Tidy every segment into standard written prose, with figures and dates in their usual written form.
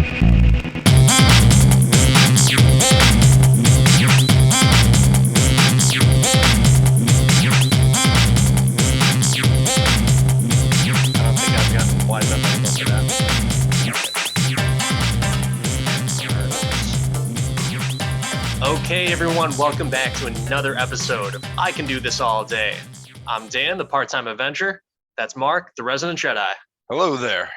Okay, everyone, welcome back to another episode of I Can Do This All Day. I'm Dan, the part-time Avenger. That's Mark, the resident Jedi. Hello there.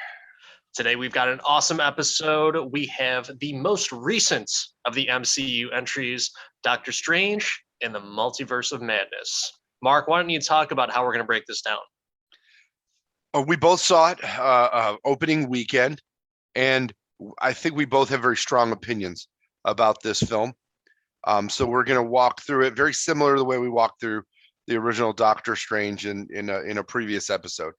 Today we've got an awesome episode. We have the most recent of the MCU entries, Doctor Strange and the Multiverse of Madness. Mark, why don't you talk about how we're going to break this down? We both saw it opening weekend, and I think we both have very strong opinions about this film. So we're going to walk through it very similar to the way we walked through the original Doctor Strange in a previous episode.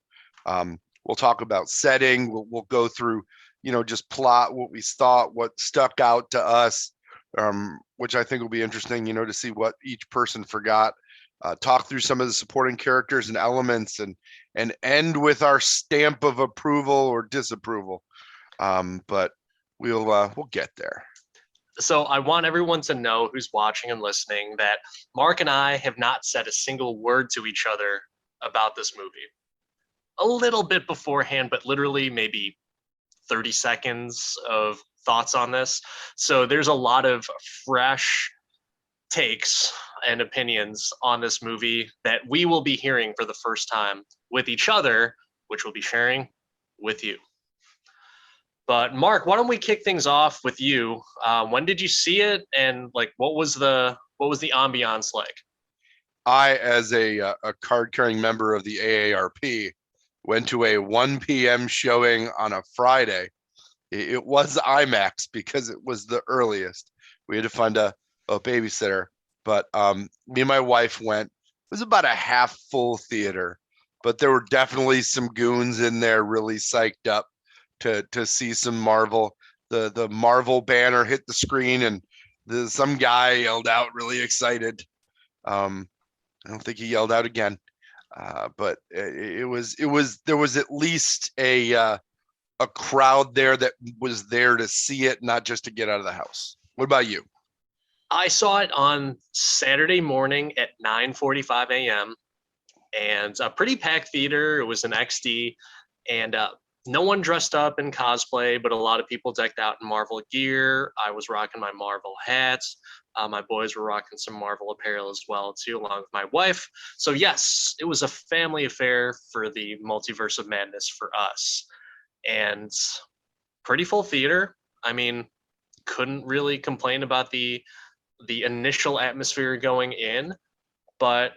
We'll talk about setting. We'll go through, just plot, what we thought, what stuck out to us, which I think will be interesting, to see what each person forgot. Talk through some of the supporting characters and elements, and end with our stamp of approval or disapproval. But we'll get there. So I want everyone to know who's watching and listening that Mark and I have not said a single word to each other about this movie. A little bit beforehand, but literally maybe 30 seconds of thoughts on this. So there's a lot of fresh takes and opinions on this movie that we will be hearing for the first time with each other, which we'll be sharing with you. But Mark, why don't we kick things off with you? When did you see it, and what was the ambiance like? I, as a card-carrying member of the AARP, went to a 1 p.m. showing on a Friday. It was IMAX because it was the earliest. We had to find a babysitter, but me and my wife went. It was about a half full theater, but there were definitely some goons in there really psyched up to see some Marvel. The Marvel banner hit the screen, and some guy yelled out really excited. I don't think he yelled out again, but there was at least a crowd there that was there to see it, not just to get out of the house. What about you? I saw it on Saturday morning at 9:45 a.m. and a pretty packed theater. It was an XD, and no one dressed up in cosplay, but a lot of people decked out in Marvel gear. I was rocking my Marvel hats. My boys were rocking some Marvel apparel as well, too, along with my wife. So yes, it was a family affair for the Multiverse of Madness for us. And pretty full theater. I mean, couldn't really complain about the initial atmosphere going in, but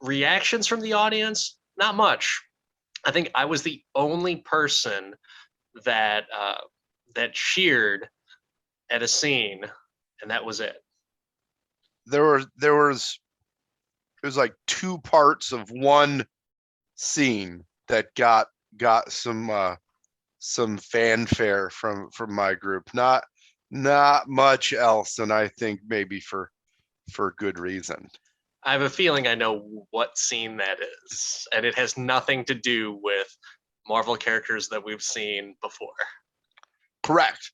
reactions from the audience, not much. I think I was the only person that cheered at a scene, and that was it. There was like two parts of one scene that got some fanfare from my group. Not much else, and I think maybe for good reason. I have a feeling I know what scene that is, and it has nothing to do with Marvel characters that we've seen before. Correct.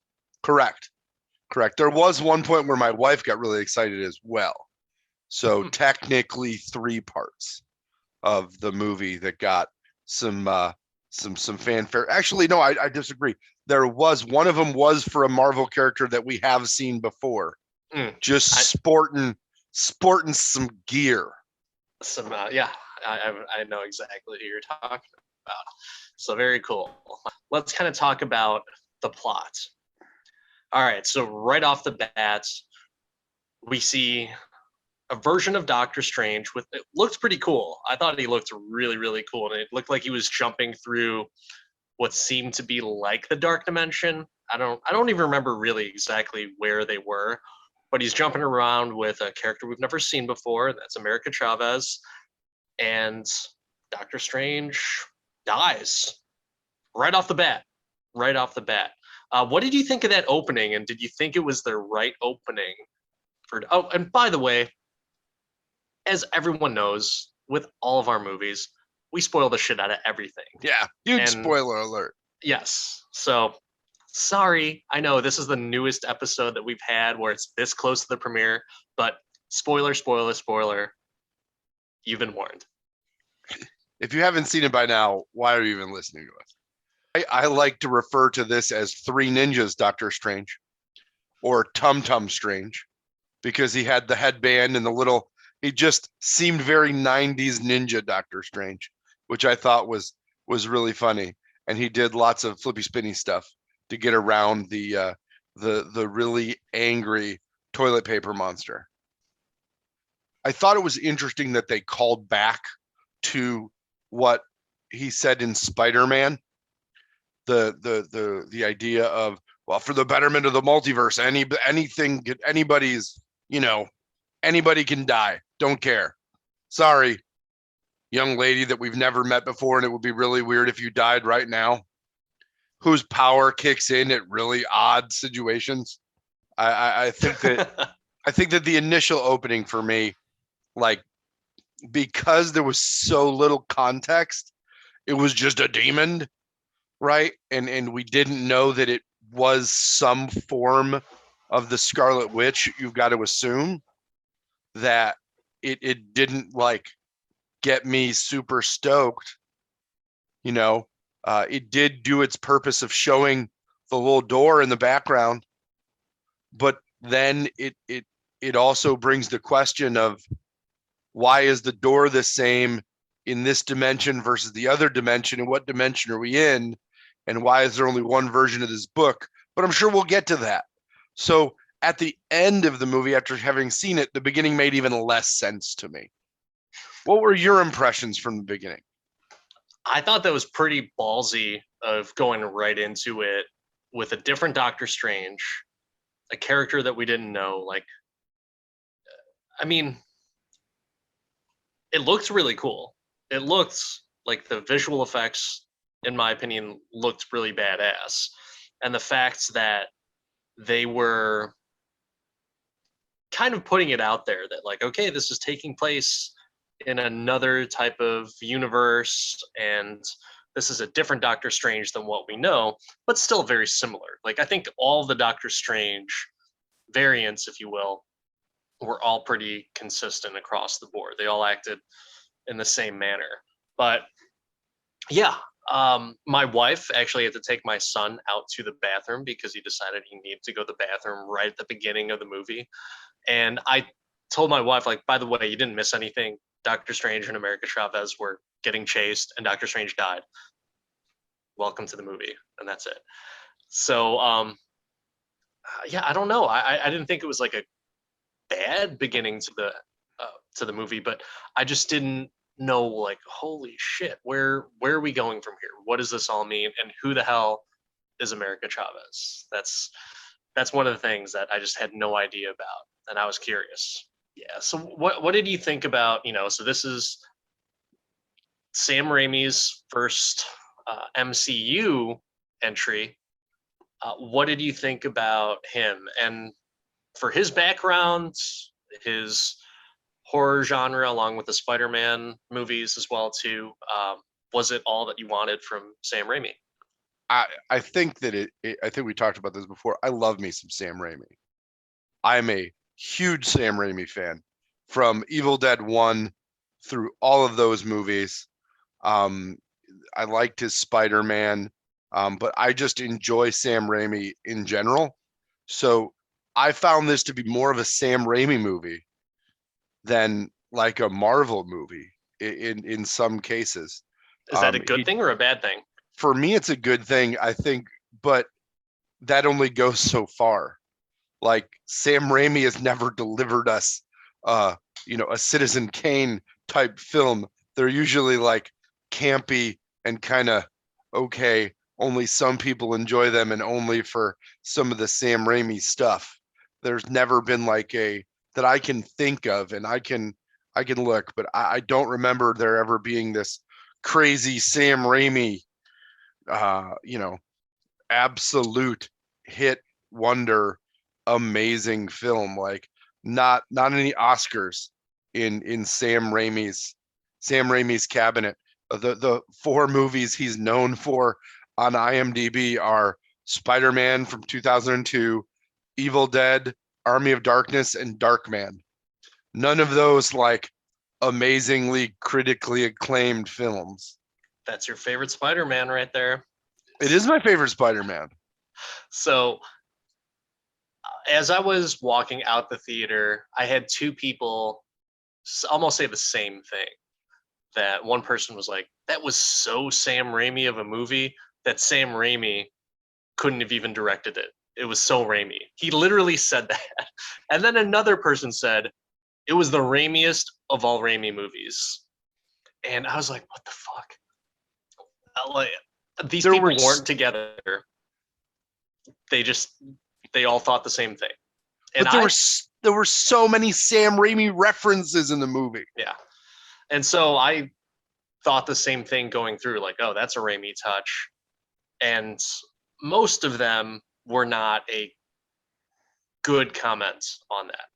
There was one point where my wife got really excited as well. So technically 3 parts of the movie that got some fanfare. Actually, no, I disagree. There was one of them was for a Marvel character that we have seen before. Just sporting some gear. I know exactly who you're talking about. So very cool. Let's kind of talk about the plot. All right, so right off the bat, we see a version of Doctor Strange it looked pretty cool. I thought he looked really, really cool, and it looked like he was jumping through what seemed to be like the Dark Dimension. I don't even remember really exactly where they were, but he's jumping around with a character we've never seen before. That's America Chavez, and Doctor Strange dies right off the bat. What did you think of that opening, and did you think it was the right opening? And by the way, as everyone knows, with all of our movies, we spoil the shit out of everything. Yeah, huge spoiler alert. Yes. So Sorry, I know this is the newest episode that we've had where it's this close to the premiere, but spoiler, spoiler, spoiler. You've been warned. If you haven't seen it by now, why are you even listening to us? I like to refer to this as Three Ninjas Doctor Strange or Tum Tum Strange because he had the headband and the little, he just seemed very 90s ninja Doctor Strange, which I thought was really funny. And he did lots of flippy spinny stuff to get around the really angry toilet paper monster. I thought it was interesting that they called back to what he said in Spider-Man, the idea of, well, for the betterment of the multiverse, anybody's, anybody can die. Don't care. Sorry, young lady that we've never met before, and it would be really weird if you died right now. Whose power kicks in at really odd situations. I think that the initial opening for me, like, because there was so little context, it was just a demon, right? And we didn't know that it was some form of the Scarlet Witch. You've got to assume that it didn't like get me super stoked. It did do its purpose of showing the little door in the background, but then it also brings the question of, why is the door the same in this dimension versus the other dimension, and what dimension are we in, and why is there only one version of this book? But I'm sure we'll get to that. So at the end of the movie, after having seen it, the beginning made even less sense to me. What were your impressions from the beginning? I thought that was pretty ballsy of going right into it with a different Doctor Strange, a character that we didn't know. Like, I mean, it looked really cool. It looked like the visual effects, in my opinion, looked really badass. And the fact that they were kind of putting it out there that, like, okay, this is taking place in another type of universe, and this is a different Doctor Strange than what we know, but still very similar. Like, I think all the Doctor Strange variants, if you will, were all pretty consistent across the board. They all acted in the same manner. But yeah, my wife actually had to take my son out to the bathroom because he decided he needed to go to the bathroom right at the beginning of the movie. And I told my wife, like, by the way, you didn't miss anything. Doctor Strange and America Chavez were getting chased, and Doctor Strange died. Welcome to the movie, and that's it. So, yeah, I don't know. I didn't think it was like a bad beginning to the movie, but I just didn't know, like, holy shit, where are we going from here? What does this all mean? And who the hell is America Chavez? That's one of the things that I just had no idea about, and I was curious. Yeah. So what did you think about, so this is Sam Raimi's first MCU entry. What did you think about him? And for his background, his horror genre, along with the Spider-Man movies as well too, was it all that you wanted from Sam Raimi? I think that I think we talked about this before. I love me some Sam Raimi. I'm a huge Sam Raimi fan, from Evil Dead 1 through all of those movies. I liked his Spider-Man, but I just enjoy Sam Raimi in general. So I found this to be more of a Sam Raimi movie than like a Marvel movie in some cases. Is that a good thing or a bad thing? For me, it's a good thing, I think, but that only goes so far. Like, Sam Raimi has never delivered us, a Citizen Kane type film. They're usually like campy and kind of okay. Only some people enjoy them, and only for some of the Sam Raimi stuff. There's never been like a that I can think of, and I can look, but I don't remember there ever being this crazy Sam Raimi, absolute hit wonder, amazing film. Like, not any Oscars in Sam Raimi's cabinet. The four movies he's known for on IMDb are Spider-Man from 2002, Evil Dead, Army of Darkness, and Darkman. None of those like amazingly critically acclaimed films. That's your favorite Spider-Man right there. It is my favorite Spider-Man. So as I was walking out the theater, I had two people almost say the same thing. That one person was like, that was so Sam Raimi of a movie that Sam Raimi couldn't have even directed it. It was so Raimi. He literally said that. And then another person said, it was the Raimiest of all Raimi movies. And I was like, what the fuck? Like, these people weren't together. They all thought the same thing. And but there were so many Sam Raimi references in the movie. Yeah. And so I thought the same thing going through, like, oh, that's a Raimi touch. And most of them were not a good comment on that.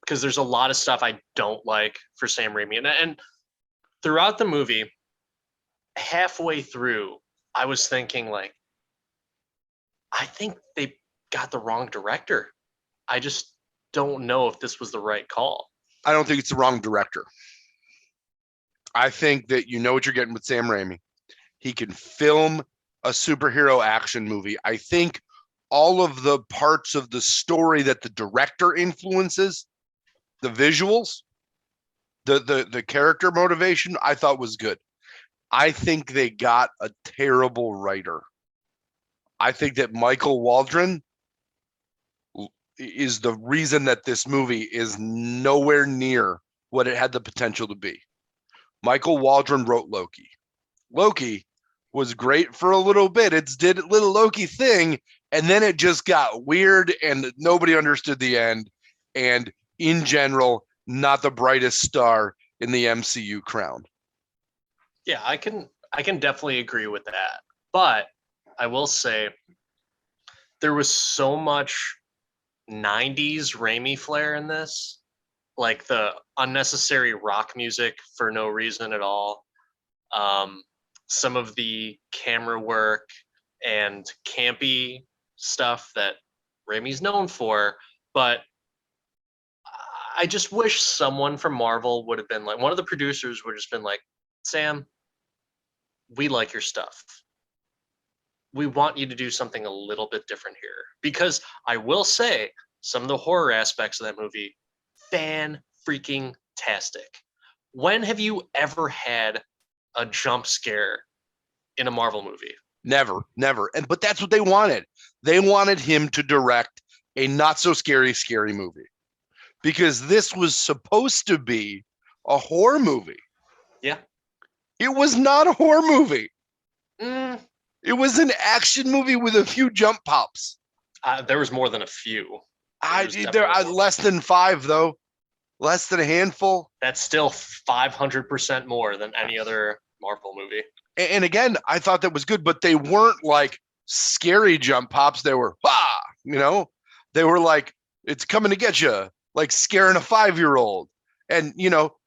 Because there's a lot of stuff I don't like for Sam Raimi. And throughout the movie, halfway through, I was thinking, like, I think they got the wrong director. I just don't know if this was the right call. I don't think it's the wrong director. I think that you know what you're getting with Sam Raimi. He can film a superhero action movie. I think all of the parts of the story that the director influences, the visuals, the character motivation, I thought was good. I think they got a terrible writer. I think that Michael Waldron is the reason that this movie is nowhere near what it had the potential to be. Michael Waldron wrote Loki. Loki was great for a little bit. It did a little Loki thing, and then it just got weird, and nobody understood the end. And in general, not the brightest star in the MCU crown. Yeah, I can definitely agree with that. But I will say there was so much 90s Raimi flair in this, like the unnecessary rock music for no reason at all. Some of the camera work and campy stuff that Raimi's known for, but I just wish someone from Marvel would have been like, one of the producers would have just been like, Sam, we like your stuff. We want you to do something a little bit different here. Because I will say, some of the horror aspects of that movie, fan-freaking-tastic. When have you ever had a jump scare in a Marvel movie? Never. But that's what they wanted. They wanted him to direct a not so scary movie. Because this was supposed to be a horror movie. Yeah. It was not a horror movie. Mm. It was an action movie with a few jump pops. There was more than a few. Less than 5, though. Less than a handful. That's still 500% more than any other Marvel movie. And again, I thought that was good, but they weren't like scary jump pops. They were, they were like, it's coming to get you, like scaring a 5-year-old. And,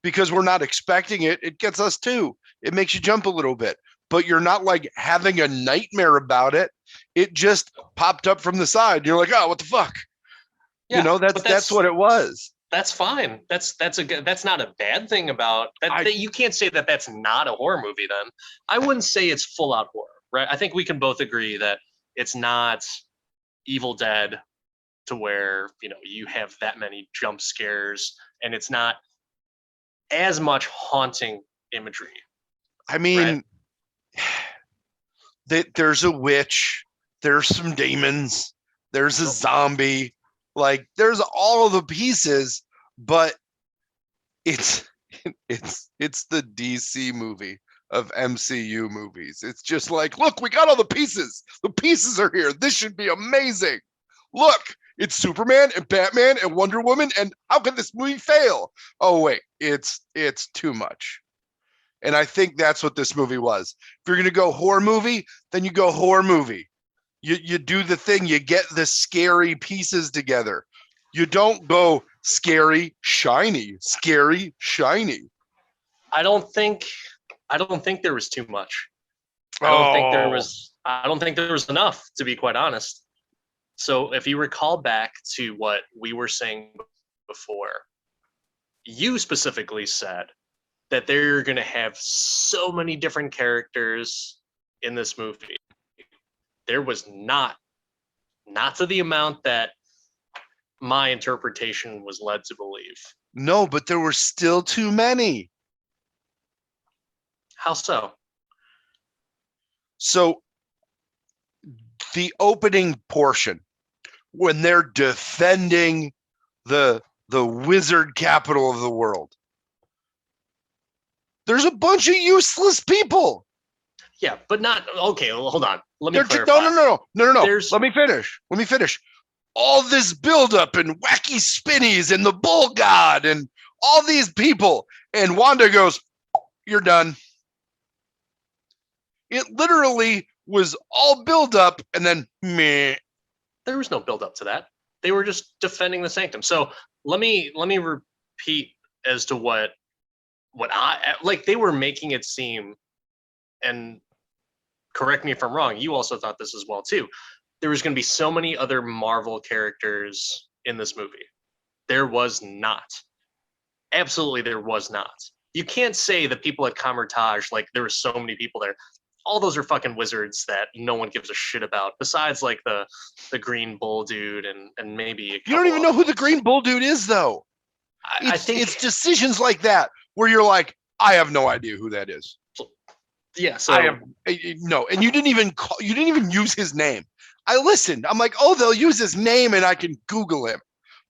because we're not expecting it, it gets us too. It makes you jump a little bit, but you're not like having a nightmare about it. It just popped up from the side. You're like, oh, what the fuck? Yeah, that's what it was. That's fine. That's not a bad thing about that. You can't say that that's not a horror movie. Then I wouldn't say it's full out horror, right? I think we can both agree that it's not Evil Dead to where you have that many jump scares, and it's not as much haunting imagery. I mean, there's a witch, there's some demons, there's a zombie. Like there's all of the pieces, but it's the DC movie of MCU movies. It's just like, look, we got all the pieces. The pieces are here. This should be amazing. Look, it's Superman and Batman and Wonder Woman. And how can this movie fail? Oh wait, it's too much. And I think that's what this movie was. If you're gonna go horror movie, then you go horror movie. You do the thing, you get the scary pieces together. You don't go scary, shiny. I don't think there was too much. I don't think there was I don't think there was enough, to be quite honest. So if you recall back to what we were saying before, you specifically said that they're going to have so many different characters in this movie. There was not to the amount that my interpretation was led to believe. No, but there were still too many. How so? So the opening portion, when they're defending the wizard capital of the world, there's a bunch of useless people. Yeah, but not okay. Well, hold on. Let me clarify. No. There's- Let me finish. All this buildup and wacky spinnies and the bull god and all these people, and Wanda goes, "You're done." It literally was all build up and then meh. There was no build up to that. They were just defending the sanctum. So let me repeat as to what I like. They were making it seem, and correct me if I'm wrong. You also thought this as well too. There was going to be so many other Marvel characters in this movie. There was not. Absolutely, there was not. You can't say the people at Camertage, like there were so many people there. All those are fucking wizards that no one gives a shit about. Besides, like the Green Bull dude and maybe you don't even know who the Green Bull dude is, though. I think it's decisions like that where you're like, I have no idea who that is. Yeah, so I have no, and you didn't even use his name. I listened. I'm like, oh, they'll use his name and I can Google him.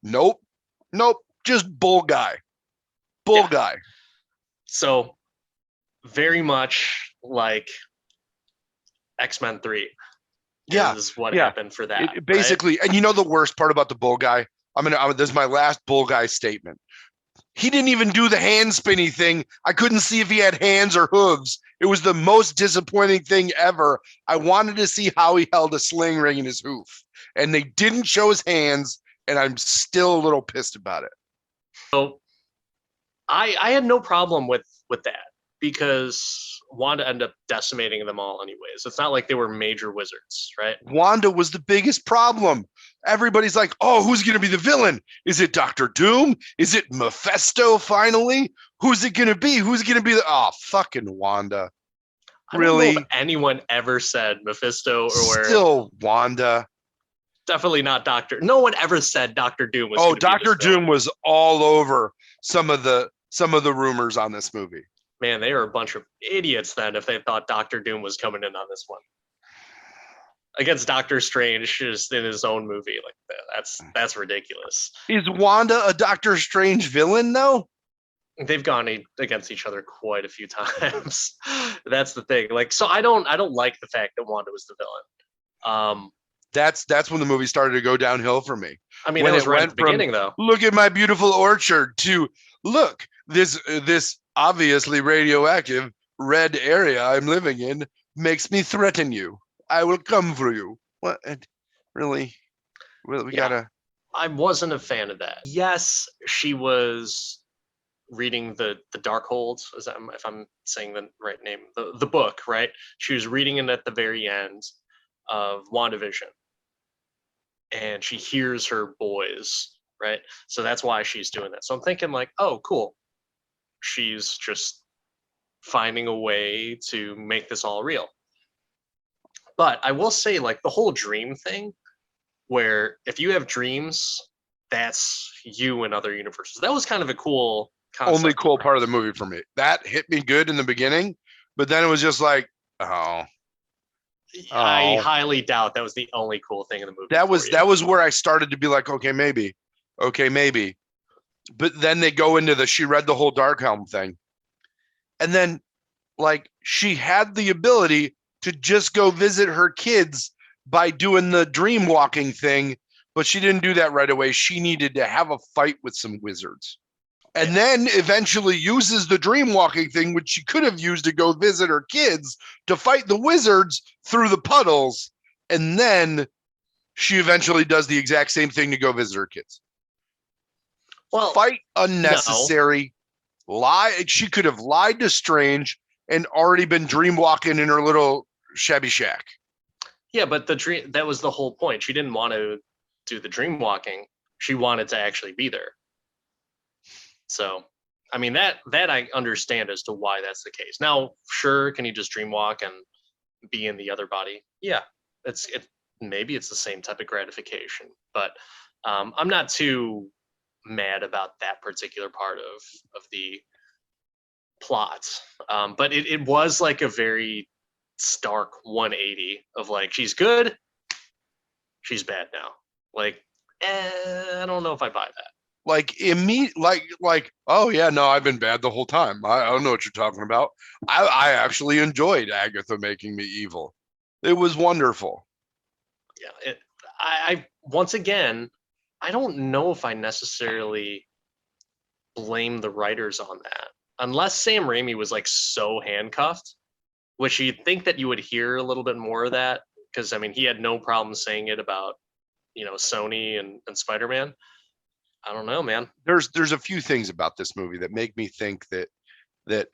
Nope, just bull guy. Guy. So very much like X-Men 3 is what happened for that. Basically, right? And you know the worst part about the bull guy? This is my last bull guy statement. He didn't even do the hand spinny thing. I couldn't see if he had hands or hooves. It was the most disappointing thing ever. I wanted to see how he held a sling ring in his hoof. And they didn't show his hands, and I'm still a little pissed about it. So I had no problem with that because Wanda ended up decimating them all anyways. It's not like they were major wizards, right? Wanda was the biggest problem. Everybody's like, oh, who's going to be the villain? Is it Doctor Doom? Is it Mephisto finally? Who's it going to be? Who's going to be oh, fucking Wanda. Really? I don't know if anyone ever said Mephisto or still Wanda. Definitely not Doctor. No one ever said Doctor Doom was. Oh, Doctor Doom was all over some of the rumors on this movie. Man, they were a bunch of idiots then if they thought Doctor Doom was coming in on this one. Against Doctor Strange just in his own movie. Like that's ridiculous. Is Wanda a Doctor Strange villain though? They've gone against each other quite a few times. That's the thing. Like, so I don't like the fact that Wanda was the villain. That's when the movie started to go downhill for me. I mean, when it was right at the beginning, though. Look at my beautiful orchard to look, this obviously radioactive red area I'm living in makes me threaten you. I will come for you. What? Really? We gotta. I wasn't a fan of that. Yes, she was reading the Darkhold, if I'm saying the right name, the book, right? She was reading it at the very end of WandaVision. And she hears her boys, right? So that's why she's doing that. So I'm thinking like, oh, cool. She's just finding a way to make this all real. But I will say, like, the whole dream thing, where if you have dreams, that's you in other universes. That was kind of a cool concept. Only cool part of the movie for me. That hit me good in the beginning, but then it was just like, oh. I highly doubt that was the only cool thing in the movie. That was where I started to be like, okay, maybe. But then they go into she read the whole Darkhelm thing. And then like she had the ability to just go visit her kids by doing the dream walking thing, but she didn't do that right away. She needed to have a fight with some wizards. And then eventually uses the dream walking thing, which she could have used to go visit her kids, to fight the wizards through the puddles. And then she eventually does the exact same thing to go visit her kids. Well, fight unnecessary. No. Lie. She could have lied to Strange and already been dream walking in her little shabby shack. Yeah, but the dream, that was the whole point. She didn't want to do the dream walking. She wanted to actually be there. So, I mean, that I understand as to why that's the case. Now, sure, can you just dream walk and be in the other body? Yeah, it maybe it's the same type of gratification, but I'm not too mad about that particular part of the plot. But it was like a very stark 180 of like, she's good, she's bad now. Like, I don't know if I buy that. Like oh yeah, no, I've been bad the whole time. I don't know what you're talking about. I actually enjoyed Agatha making me evil. It was wonderful. Yeah, I once again, I don't know if I necessarily blame the writers on that, unless Sam Raimi was like so handcuffed, which you'd think that you would hear a little bit more of that, because I mean he had no problem saying it about Sony and Spider-Man. I don't know, man. There's a few things about this movie that make me think that that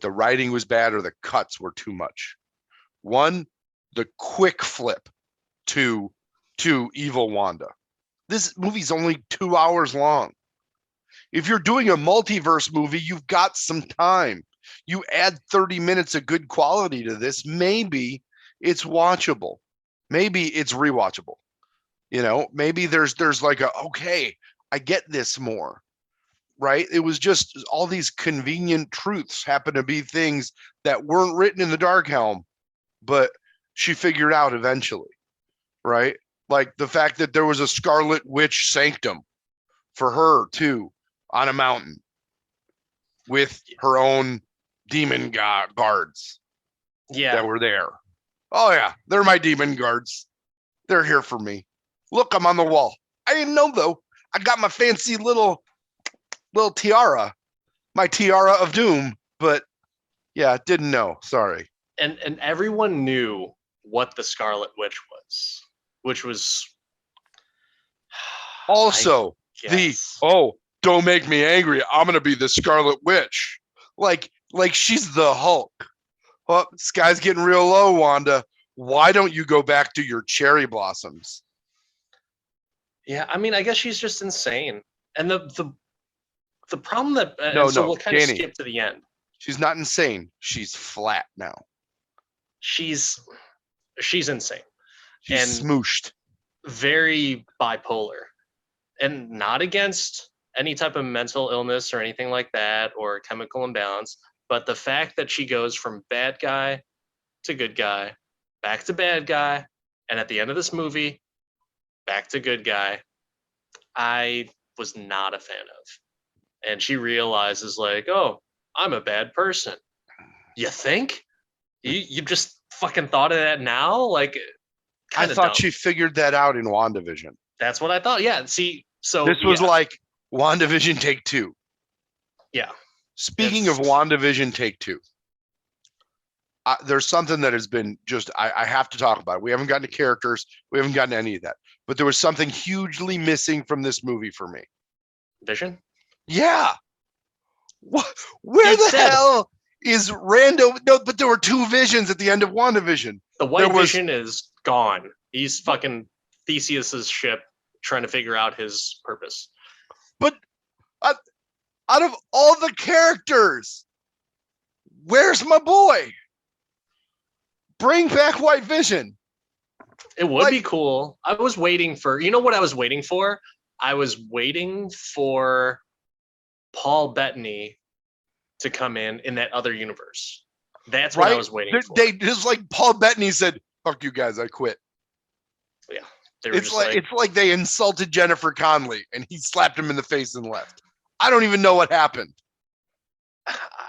the writing was bad or the cuts were too much. One, the quick flip to evil Wanda. This movie's only 2 hours long. If you're doing a multiverse movie, you've got some time. You add 30 minutes of good quality to this, maybe it's watchable. Maybe it's rewatchable. Maybe there's like okay, I get this more, right? It was just all these convenient truths happen to be things that weren't written in the Darkhelm, but she figured out eventually, right? Like the fact that there was a Scarlet Witch sanctum for her too on a mountain with her own demon guards that were there. Oh yeah, they're my demon guards. They're here for me. Look, I'm on the wall. I didn't know though. I got my fancy little tiara, my tiara of doom, but yeah, didn't know. Sorry. And everyone knew what the Scarlet Witch was, which was also don't make me angry. I'm gonna be the Scarlet Witch. Like she's the Hulk. Oh, sky's getting real low, Wanda. Why don't you go back to your cherry blossoms? Yeah, I mean, I guess she's just insane. And the problem that we'll kind of skip to the end. She's not insane. She's flat now. She's insane. She's smooshed. Very bipolar. And not against any type of mental illness or anything like that or chemical imbalance, but the fact that she goes from bad guy to good guy, back to bad guy, and at the end of this movie, back to good guy, I was not a fan of. And she realizes like, oh, I'm a bad person. You think? You just fucking thought of that now? Like, I thought she figured that out in WandaVision. That's what I thought. Yeah. See, so this was like WandaVision take 2. Yeah. Speaking of WandaVision take 2, there's something that has been just, I have to talk about it. We haven't gotten to characters. We haven't gotten to any of that. But there was something hugely missing from this movie for me. Vision? Yeah. Where the hell is Rando? No, but there were 2 visions at the end of WandaVision. The white vision is gone. He's fucking Theseus's ship trying to figure out his purpose. But out of all the characters, where's my boy? Bring back White Vision. It would be cool. I was waiting for, you know what I was waiting for? I was waiting for Paul Bettany to come in that other universe. That's what I was waiting for. They just like Paul Bettany said, "Fuck you guys, I quit." Yeah, it's like they insulted Jennifer Connelly and he slapped him in the face and left. I don't even know what happened.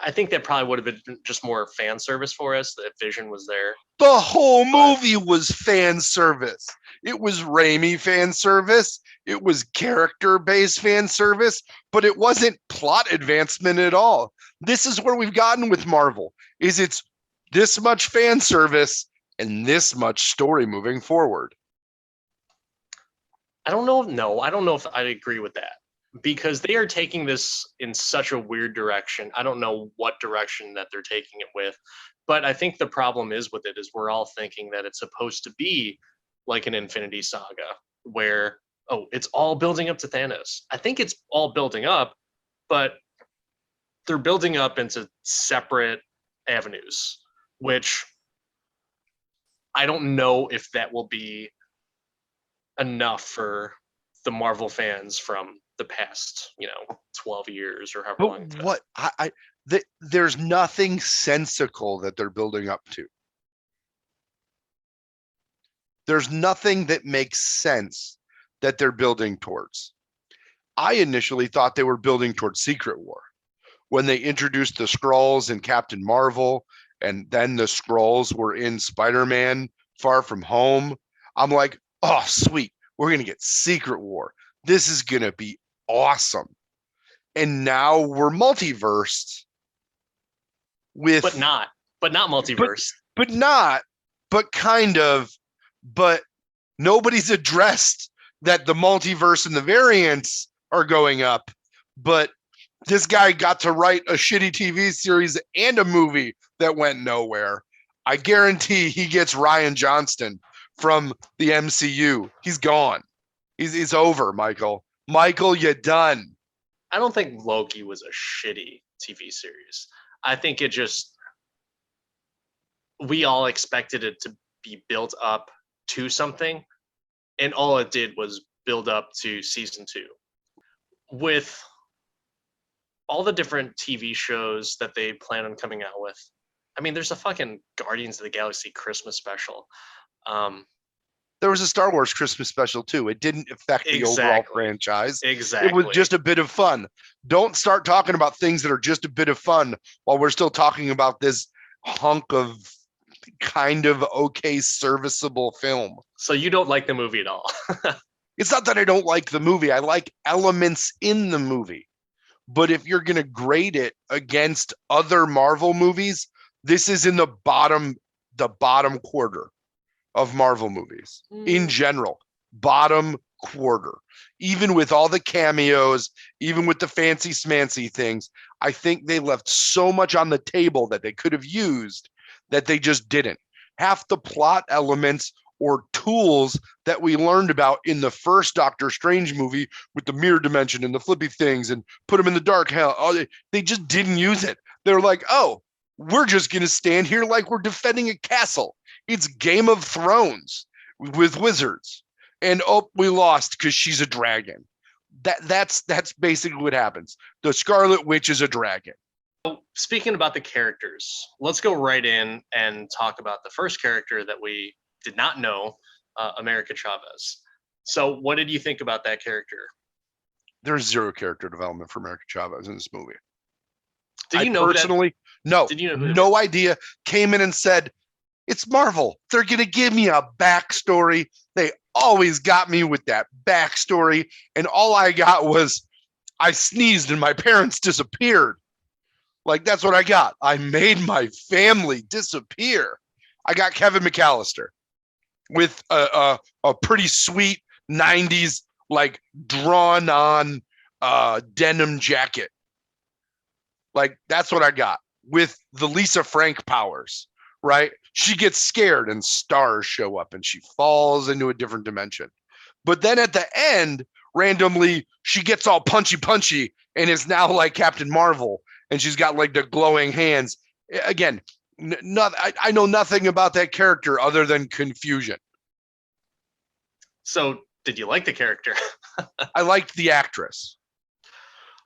I think that probably would have been just more fan service for us. That Vision was there. The whole movie was fan service. It was Raimi fan service. It was character-based fan service, but it wasn't plot advancement at all. This is where we've gotten with Marvel. It's this much fan service and this much story moving forward. I don't know. No, I don't know if I agree with that. because they are taking this in such a weird direction. I don't know what direction that they're taking it with, but I think the problem is with it is we're all thinking that it's supposed to be like an Infinity Saga where, oh, it's all building up to Thanos. I think it's all building up, but they're building up into separate avenues, which I don't know if that will be enough for the Marvel fans from the past, 12 years or however long. But what there's nothing sensical that they're building up to. There's nothing that makes sense that they're building towards. I initially thought they were building towards Secret War when they introduced the Skrulls in Captain Marvel, and then the Skrulls were in Spider-Man Far From Home. I'm like, oh, sweet. We're going to get Secret War. This is going to be awesome. And now we're multiversed with... But not multiverse. But kind of. But nobody's addressed that the multiverse and the variants are going up. But this guy got to write a shitty TV series and a movie that went nowhere. I guarantee he gets Ryan Johnston from the MCU. He's gone. He's over, Michael. Michael, you done. I don't think Loki was a shitty TV series. I think it just, we all expected it to be built up to something, and all it did was build up to season 2. With all the different TV shows that they plan on coming out with, I mean, there's a fucking Guardians of the Galaxy Christmas special. There was a Star Wars Christmas special too. It didn't affect the overall franchise. Exactly. It was just a bit of fun. Don't start talking about things that are just a bit of fun while we're still talking about this hunk of kind of okay, serviceable film. So you don't like the movie at all? It's not that I don't like the movie. I like elements in the movie. But if you're going to grade it against other Marvel movies, this is in the bottom quarter of Marvel movies in general. Bottom quarter. Even with all the cameos, even with the fancy smancy things, I think they left so much on the table that they could have used that they just didn't. Half the plot elements or tools that we learned about in the first Doctor Strange movie with the mirror dimension and the flippy things and put them in the dark hell, they just didn't use it. They're like, oh, we're just going to stand here like we're defending a castle. It's Game of Thrones with wizards. And oh, we lost because she's a dragon. That's basically what happens. The Scarlet Witch is a dragon. Speaking about the characters, let's go right in and talk about the first character that we did not know, America Chavez. So what did you think about that character? There's zero character development for America Chavez in this movie. Did you know personally? No. Did you know no idea. Came in and said, it's Marvel. They're going to give me a backstory. They always got me with that backstory. And all I got was I sneezed and my parents disappeared. Like, that's what I got. I made my family disappear. I got Kevin McAllister with a pretty sweet 90s, like, drawn on denim jacket. Like, that's what I got with the Lisa Frank powers, right? She gets scared and stars show up and she falls into a different dimension. But then at the end, randomly, she gets all punchy and is now like Captain Marvel. And she's got like the glowing hands. Again, I know nothing about that character other than confusion. So did you like the character? I liked the actress.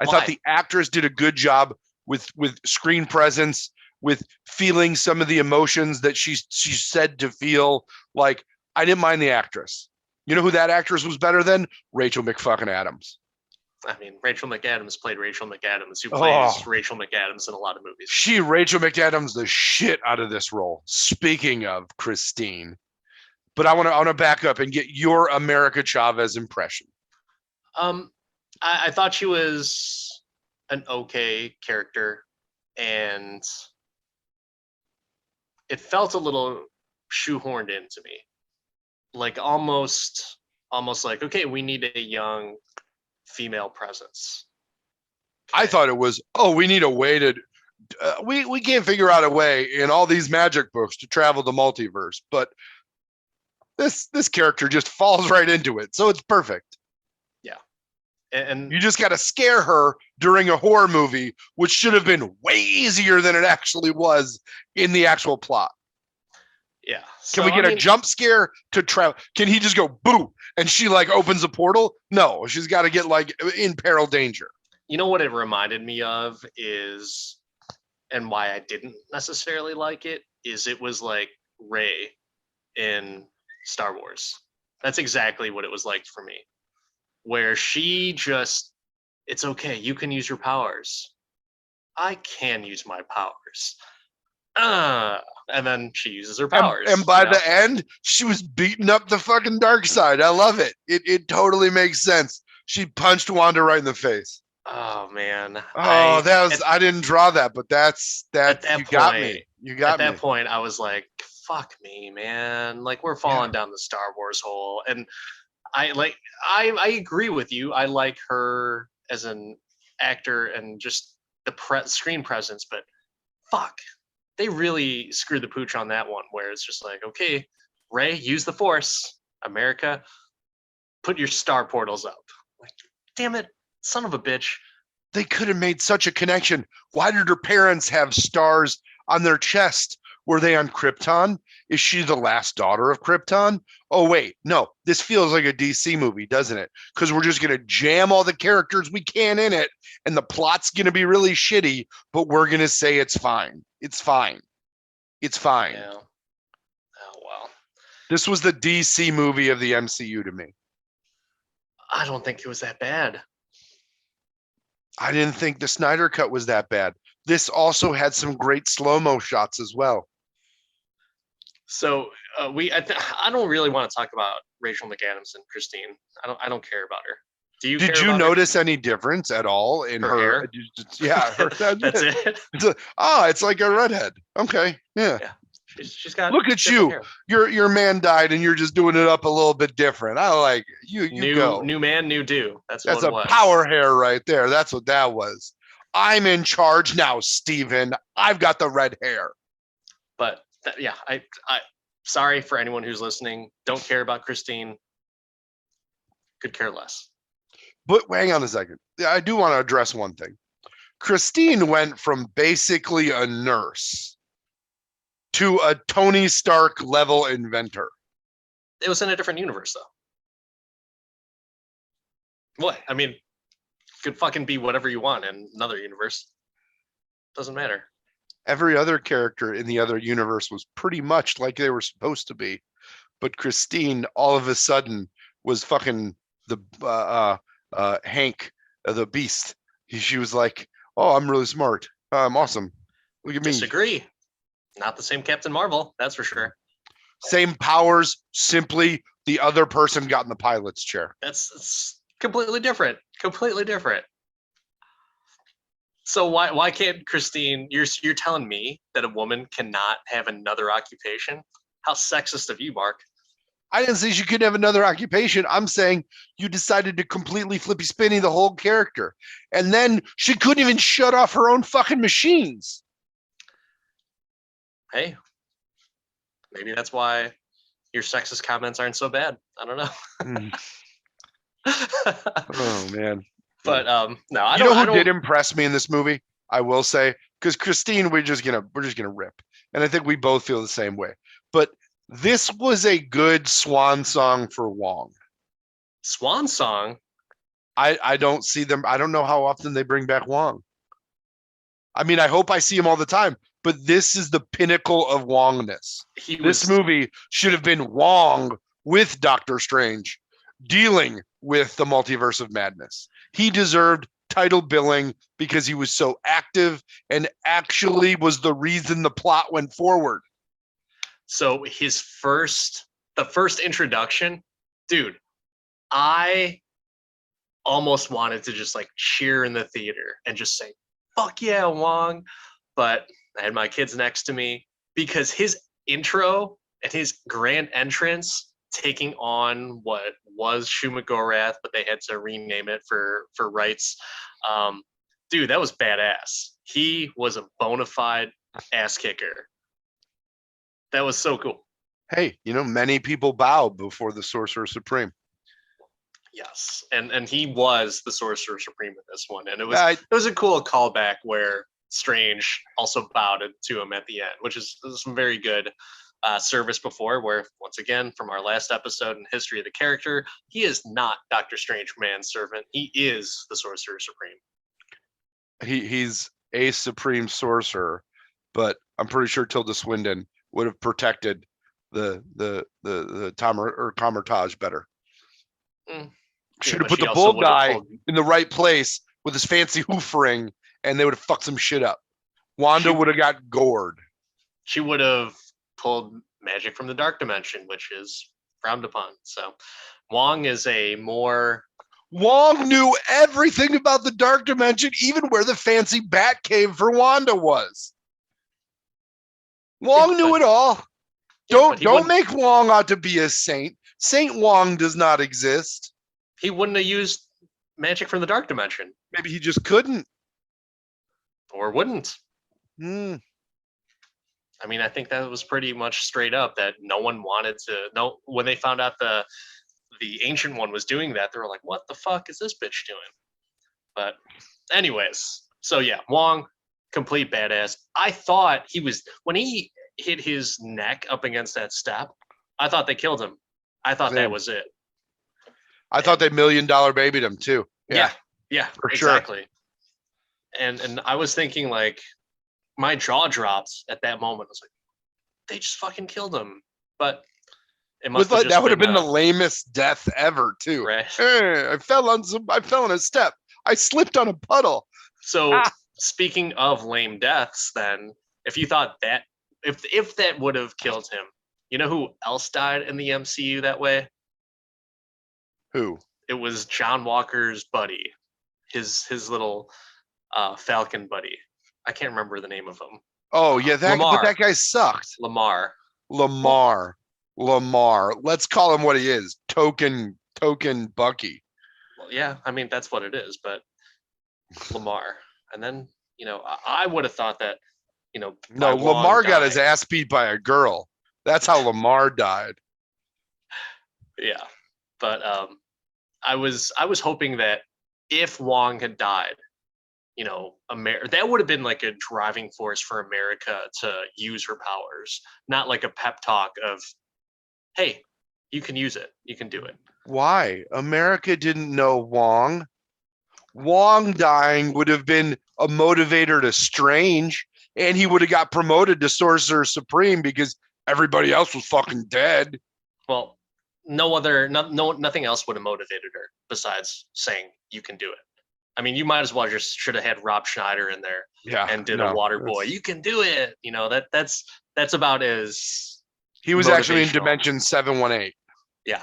I thought the actress did a good job with screen presence, with feeling some of the emotions that she's said to feel. Like, I didn't mind the actress. You know who that actress was better than? Rachel McFucking-Adams. I mean, Rachel McAdams played Rachel McAdams, who plays Rachel McAdams in a lot of movies. Rachel McAdams the shit out of this role. Speaking of Christine, but I want to back up and get your America Chavez impression. I thought she was an okay character, and it felt a little shoehorned into me, like almost like, okay, we need a young female presence. I thought it was, we need a way to, we can't figure out a way in all these magic books to travel the multiverse, but this character just falls right into it, so it's perfect. Yeah, and you just got to scare her during a horror movie, which should have been way easier than it actually was in the actual plot. Yeah. Can we get a jump scare to travel? Can he just go boo and she like opens a portal? No, she's got to get like in peril danger. You know what it reminded me of is, and why I didn't necessarily like it, is it was like Rey in Star Wars. That's exactly what it was like for me. Where she just, it's okay, you can use your powers. I can use my powers. And then she uses her powers. And by the end, she was beating up the fucking dark side. I love it. It totally makes sense. She punched Wanda right in the face. Oh man. I didn't draw that, but that's that. You got me. You got me. At that point, I was like, "Fuck me, man! Like we're falling down the Star Wars hole." And I agree with you. I like her as an actor and just the screen presence, but fuck, they really screwed the pooch on that one. Where it's just like, okay, Rey, use the Force, America, put your star portals up. Like, damn it. Son of a bitch. They could have made such a connection. Why did her parents have stars on their chest? Were they on Krypton? Is she the last daughter of Krypton? Oh, wait, no. This feels like a DC movie, doesn't it? Because we're just going to jam all the characters we can in it, and the plot's going to be really shitty, but we're going to say it's fine. It's fine. It's fine. Yeah. Oh, well. This was the DC movie of the MCU to me. I don't think it was that bad. I didn't think the Snyder Cut was that bad. This also had some great slow-mo shots as well. So I don't really want to talk about Rachel McAdams and Christine. I don't care about her. Do you? Did you notice any difference at all in her hair? Yeah, that's it. It's like a redhead. Okay, yeah. She's got. Look at you. Hair. Your man died, and you're just doing it up a little bit different. I like you. New man, new do. That's what it was. Power hair right there. That's what that was. I'm in charge now, Steven. I've got the red hair. But I sorry for anyone who's listening. Don't care about Christine. Could care less. But hang on a second. I do want to address one thing. Christine went from basically a nurse to a Tony Stark level inventor. It was in a different universe, though. What? I mean, could fucking be whatever you want in another universe. Doesn't matter. Every other character in the other universe was pretty much like they were supposed to be. But Christine, all of a sudden, was fucking the Hank, the Beast. She was like, oh, I'm really smart. I'm awesome. Look at me. Disagree. Not the same Captain Marvel, that's for sure. Same powers, simply the other person got in the pilot's chair. That's completely different. Completely different. So why can't Christine? You're telling me that a woman cannot have another occupation? How sexist of you, Mark. I didn't say she couldn't have another occupation. I'm saying you decided to completely flippy spinny the whole character. And then she couldn't even shut off her own fucking machines. Hey, maybe that's why your sexist comments aren't so bad. I don't know. Oh man. But no, I don't. You know who did impress me in this movie? I will say, because Christine, we're just gonna rip, and I think we both feel the same way. But this was a good swan song for Wong. Swan song. I don't see them. I don't know how often they bring back Wong. I mean, I hope I see him all the time. But this is the pinnacle of Wongness. This movie should have been Wong with Doctor Strange dealing with the Multiverse of Madness. He deserved title billing because he was so active and actually was the reason the plot went forward. So the first introduction, dude, I almost wanted to just like cheer in the theater and just say, fuck yeah, Wong. But I had my kids next to me because his intro and his grand entrance taking on what was Shumagorath, but they had to rename it for rights. Dude, that was badass. He was a bona fide ass kicker. That was so cool. Hey, many people bow before the Sorcerer Supreme. Yes, and he was the Sorcerer Supreme in this one, and it was a cool callback where Strange also bowed to him at the end, which is some very good service before. Where once again, from our last episode in history of the character, he is not Doctor Strange manservant. He is the Sorcerer Supreme. He's a supreme sorcerer, but I'm pretty sure Tilda Swinton would have protected the Camertage better. Should have put the bull guy in the right place with his fancy hoof ring, and they would have fucked some shit up. Wanda would have got gored. She would have pulled magic from the dark dimension, which is frowned upon. So Wong is a more... Wong knew everything about the dark dimension, even where the fancy bat cave for Wanda was. Wong knew it all. Don't make Wong out to be a saint. Saint Wong does not exist. He wouldn't have used magic from the dark dimension. Maybe he just couldn't. Or wouldn't. Hmm. I mean, I think that was pretty much straight up that no one wanted to know. When they found out the Ancient One was doing that, they were like, what the fuck is this bitch doing? But anyways, so yeah, Wong, complete badass. I thought he was, when he hit his neck up against that step, I thought they killed him. I thought that was it. I thought they $1 million babied him too. Yeah, for exactly. Sure. And I was thinking, like, my jaw dropped at that moment. I was like, they just fucking killed him. But it must have just that would have been the lamest death ever too. Right. Hey, I fell on a step. I slipped on a puddle. So speaking of lame deaths, then if you thought that if that would have killed him, you know who else died in the MCU that way? Who? It was John Walker's buddy, his little Falcon buddy. I can't remember the name of him. Oh yeah, that guy sucked. Lamar. Let's call him what he is. Token Bucky. Well, yeah, I mean that's what it is, but Lamar. And then, I would have thought that, no, Lamar got his ass beat by a girl. That's how Lamar died. Yeah. But I was hoping that if Wong had died, that would have been like a driving force for America to use her powers, not like a pep talk of, hey, you can use it. You can do it. Why? America didn't know Wong. Wong dying would have been a motivator to Strange, and he would have got promoted to Sorcerer Supreme because everybody else was fucking dead. Well, nothing else would have motivated her besides saying you can do it. I mean, you might as well should have had Rob Schneider in there and did a water boy. You can do it. That's about as he was actually in Dimension 718. Yeah.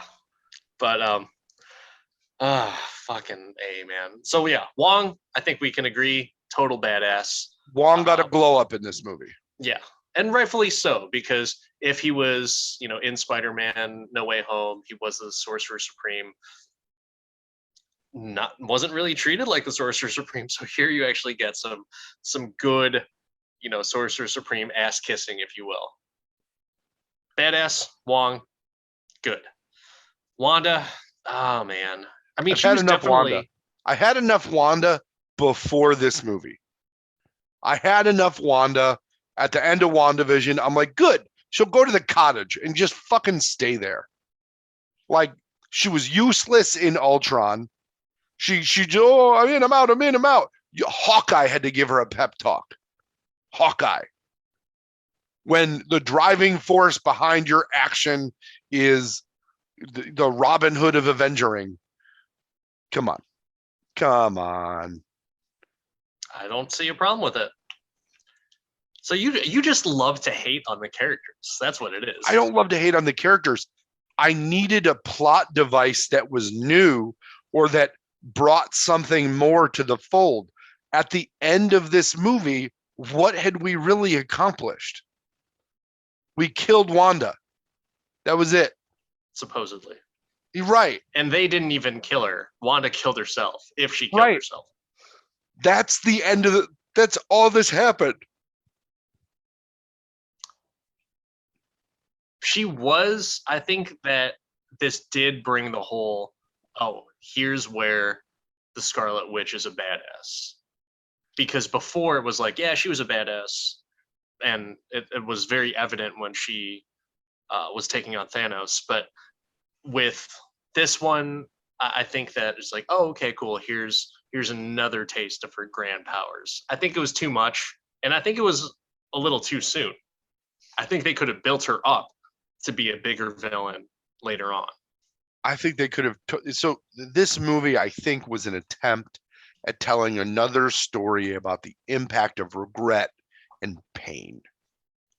But fucking A, man. So yeah, Wong, I think we can agree, total badass. Wong got a glow up in this movie. Yeah. And rightfully so, because if he was, in No Way Home, he was the Sorcerer Supreme. Wasn't really treated like the Sorcerer Supreme. So here you actually get some good, Sorcerer Supreme ass kissing, if you will. Badass, Wong, good. Wanda, oh man. I mean, she was definitely... Wanda. I had enough Wanda before this movie. I had enough Wanda at the end of WandaVision. I'm like, good. She'll go to the cottage and just fucking stay there. Like, she was useless in Ultron. I'm out. Hawkeye had to give her a pep talk. Hawkeye. When the driving force behind your action is the Robin Hood of Avengering. Come on. I don't see a problem with it. So you just love to hate on the characters. That's what it is. I don't love to hate on the characters. I needed a plot device that was new or that brought something more to the fold. At the end of this movie, what had we really accomplished? We killed Wanda. That was it. supposedly. You're right. And they didn't even kill her. Wanda killed herself if she killed Right. herself. That's the end of that's all this happened. I think that this did bring the whole, oh, here's where the Scarlet Witch is a badass. Because before it was like, yeah, she was a badass. And it was very evident when she was taking on Thanos. But with this one, I think that it's like, oh, okay, cool. Here's another taste of her grand powers. I think it was too much, and I think it was a little too soon. I think they could have built her up to be a bigger villain later on. I think they could have. So this movie, I think, was an attempt at telling another story about the impact of regret and pain.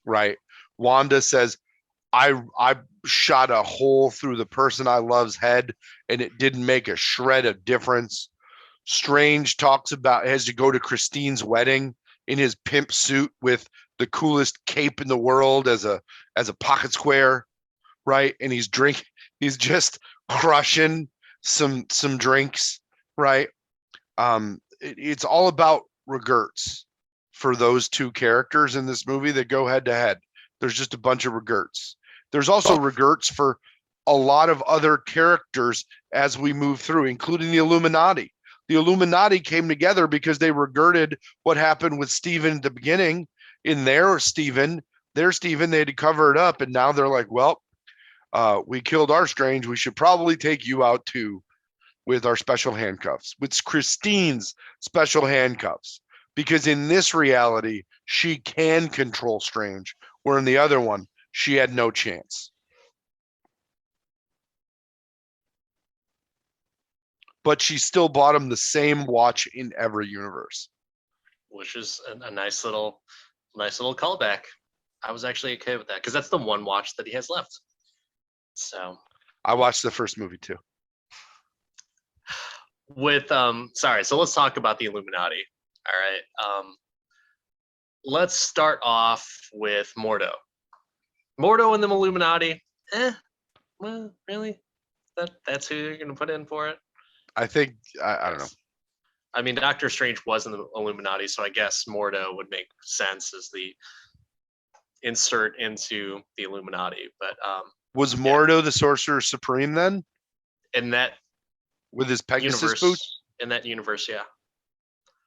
Right? Wanda says, I shot a hole through the person I love's head, and it didn't make a shred of difference. Strange talks about has to go to Christine's wedding in his pimp suit with the coolest cape in the world as a pocket square, right? And he's just crushing some drinks, right? It's all about regrets for those two characters in this movie that go head to head. There's just a bunch of regrets. There's also regrets for a lot of other characters as we move through, including the Illuminati. The Illuminati came together because they regretted what happened with Stephen at the beginning. In their Stephen, they had to cover it up, and now they're like, well, we killed our Strange. We should probably take you out too with our special handcuffs, with Christine's special handcuffs. Because in this reality, she can control Strange, where in the other one, she had no chance. But she still bought him the same watch in every universe. Which is a nice little callback. I was actually okay with that because that's the one watch that he has left. So I watched the first movie too. With so let's talk about the Illuminati. All right. Let's start off with Mordo. Mordo and the Illuminati. Well, really? That's who you're gonna put in for it? I think I don't know. I mean, Doctor Strange was in the Illuminati, so I guess Mordo would make sense as the insert into the Illuminati. But was Mordo the Sorcerer Supreme then? In that with his Pegasus universe, boots? In that universe, yeah.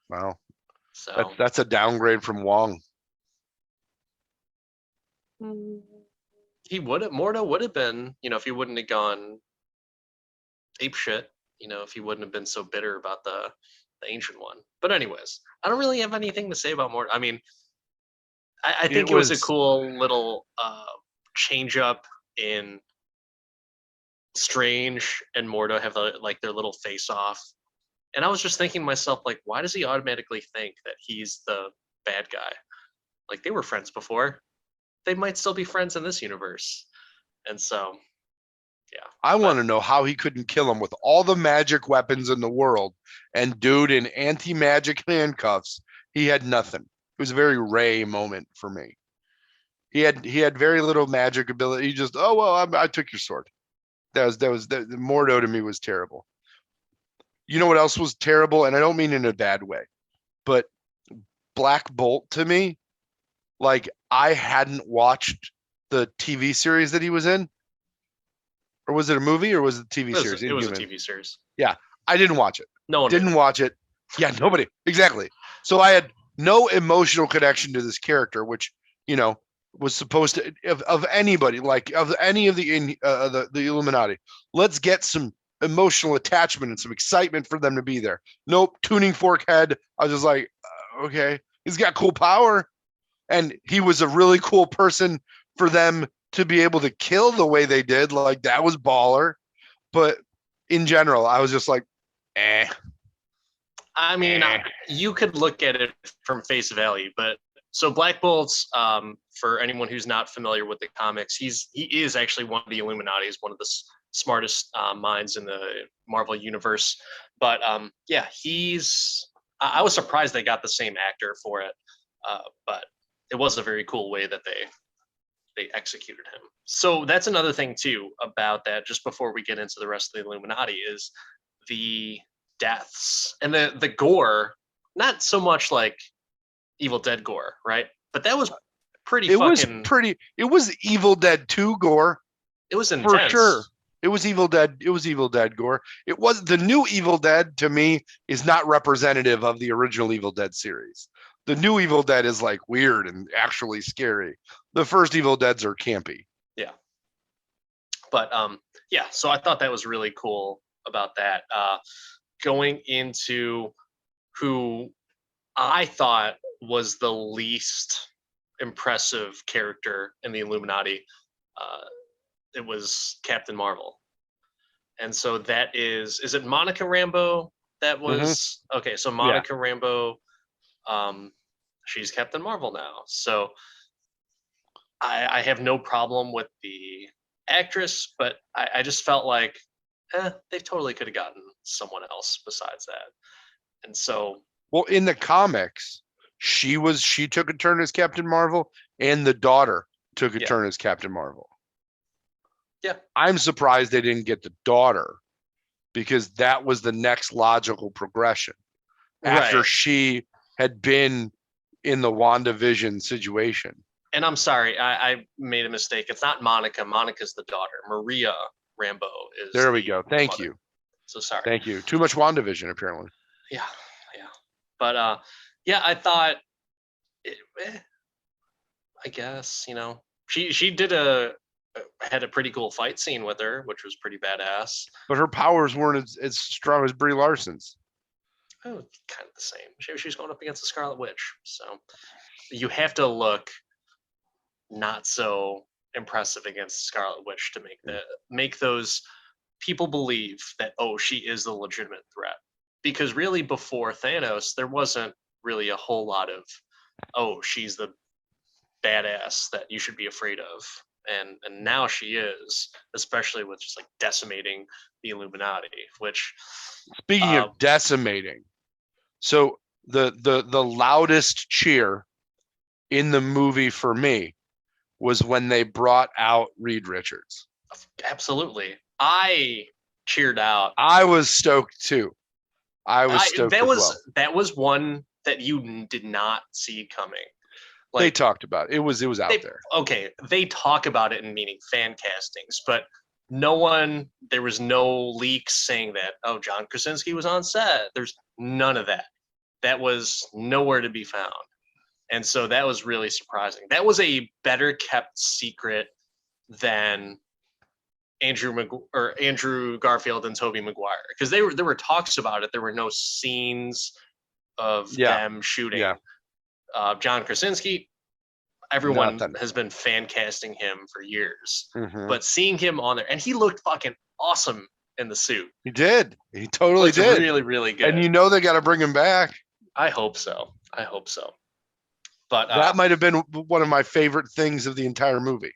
Wow. So that's a downgrade from Wong. Mordo would have been, if he wouldn't have gone ape shit, if he wouldn't have been so bitter about the ancient one. But anyways, I don't really have anything to say about Mordo. I mean, I think it was a cool little change up in Strange and Mordo have their little face off. And I was just thinking to myself, like, why does he automatically think that he's the bad guy? Like, they were friends before. They might still be friends in this universe. And so, yeah. I want to know how he couldn't kill him with all the magic weapons in the world. And dude, in anti-magic handcuffs, he had nothing. It was a very Ray moment for me. He had very little magic ability. He just, oh well, I took your sword. That Mordo to me was terrible. You know what else was terrible? And I don't mean in a bad way, but Black Bolt to me, like I hadn't watched the TV series that he was in. Or was it a movie or was it a TV series? It was a TV series. Yeah. I didn't watch it. No one didn't watch it. Yeah, nobody. Exactly. So I had no emotional connection to this character, which, was supposed to of anybody, like of any of the Illuminati. Let's get some emotional attachment and some excitement for them to be there. Nope, tuning fork head. I was just like, okay, he's got cool power, and he was a really cool person for them to be able to kill the way they did. Like that was baller, but in general, I was just like, eh. I mean, you could look at it from face value, but so Black Bolt's, for anyone who's not familiar with the comics, he is actually one of the Illuminati. He's one of the smartest minds in the Marvel universe. But yeah, I was surprised they got the same actor for it, but it was a very cool way that they they executed him. So that's another thing too about that. Just before we get into the rest of the Illuminati, is the deaths and the gore. Not so much like Evil Dead gore, right? But that was pretty It was fucking. it was Evil Dead 2 gore. It was intense. For sure. It was Evil Dead. It was Evil Dead gore. It was the new Evil Dead, to me, is not representative of the original Evil Dead series. The new Evil Dead is like weird and actually scary. The first Evil Deads are campy. Yeah. But yeah, so I thought that was really cool about that. Going into who I thought was the least impressive character in the Illuminati, it was Captain Marvel. And so that is it Monica Rambeau that was okay, so Monica Rambeau, she's Captain Marvel now. So I have no problem with the actress, but I just felt like they totally could have gotten someone else besides that. And so, well, in the comics, she took a turn as Captain Marvel, and the daughter took a turn as Captain Marvel. Yeah. I'm surprised they didn't get the daughter, because that was the next logical progression after she had been in the WandaVision situation. And I'm sorry, I made a mistake. It's not Monica. Monica's the daughter. Maria Rambeau is. There we go. Thank you. So sorry. Thank you. Too much WandaVision, apparently. Yeah. But yeah, I thought, I guess, she did had a pretty cool fight scene with her, which was pretty badass. But her powers weren't as strong as Brie Larson's. Oh, kind of the same. She's going up against the Scarlet Witch, so you have to look not so impressive against Scarlet Witch to make those people believe that, oh, she is the legitimate threat. Because really, before Thanos, there wasn't really a whole lot of, oh, she's the badass that you should be afraid of. And now she is, especially with just like decimating the Illuminati. Which, speaking of decimating, so the loudest cheer in the movie for me was when they brought out Reed Richards. Absolutely, I cheered out. I was stoked too. I was stoked. That was one that you did not see coming. Like, they talked about it. It was out there. Okay, they talk about it in meaning fan castings, but there was no leaks saying that, oh, John Krasinski was on set. There's none of that. That was nowhere to be found. And so that was really surprising. That was a better kept secret than Andrew Garfield and Tobey Maguire, because there were talks about it. There were no scenes of them shooting. John Krasinski, everyone has been fan casting him for years, but seeing him on there, and he looked fucking awesome in the suit. He did. He totally did. Really, really good. And they got to bring him back. I hope so. But that might have been one of my favorite things of the entire movie.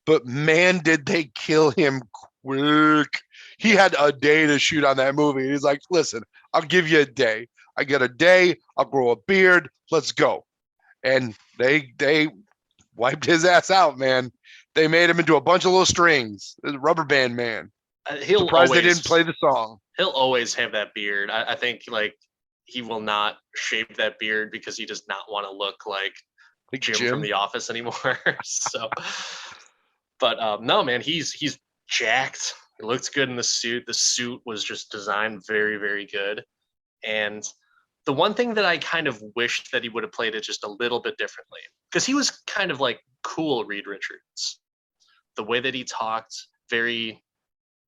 But man, did they kill him quick. He had a day to shoot on that movie. He's like, listen, I'll give you a day. I get a day. I'll grow a beard. Let's go. And they wiped his ass out, man. They made him into a bunch of little strings. Rubber band man. Surprised they didn't play the song. He'll always have that beard. I think like he will not shave that beard because he does not want to look like Jim from The Office anymore. So, but no, man, he's jacked. He looks good in the suit. The suit was just designed very, very good. And the one thing that I kind of wished that he would have played it just a little bit differently, because he was kind of like cool Reed Richards. The way that he talked, very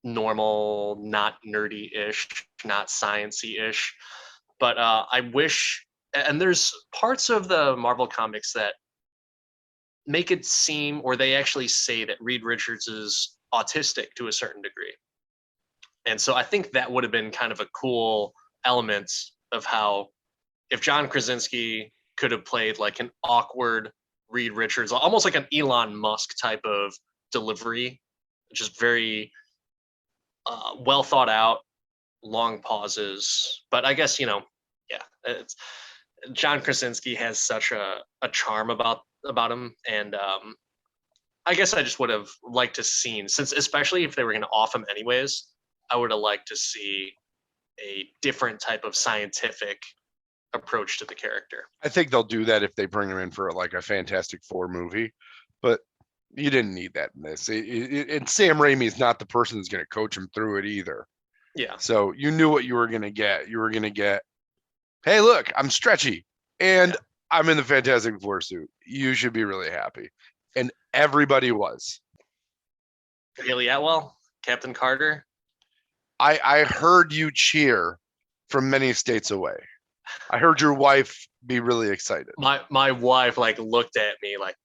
normal, not nerdy-ish, not sciencey-ish. But I wish, and there's parts of the Marvel comics that make it seem, or they actually say that Reed Richards is autistic to a certain degree. And so I think that would have been kind of a cool element of how, if John Krasinski could have played like an awkward Reed Richards, almost like an Elon Musk type of delivery, just very well thought out, long pauses. But I guess, it's John Krasinski has such a charm about him, and I guess I just would have liked to seen, since especially if they were going to off him anyways, I would have liked to see a different type of scientific approach to the character. I think they'll do that if they bring him in for like a Fantastic Four movie, but you didn't need that in this. And Sam Raimi is not the person that's going to coach him through it either. Yeah. So you knew what you were going to get. You were going to get, hey, look, I'm stretchy and I'm in the Fantastic Four suit. You should be really happy. And everybody was. Haley Atwell, Captain Carter. I heard you cheer from many states away. I heard your wife be really excited. My wife like looked at me like,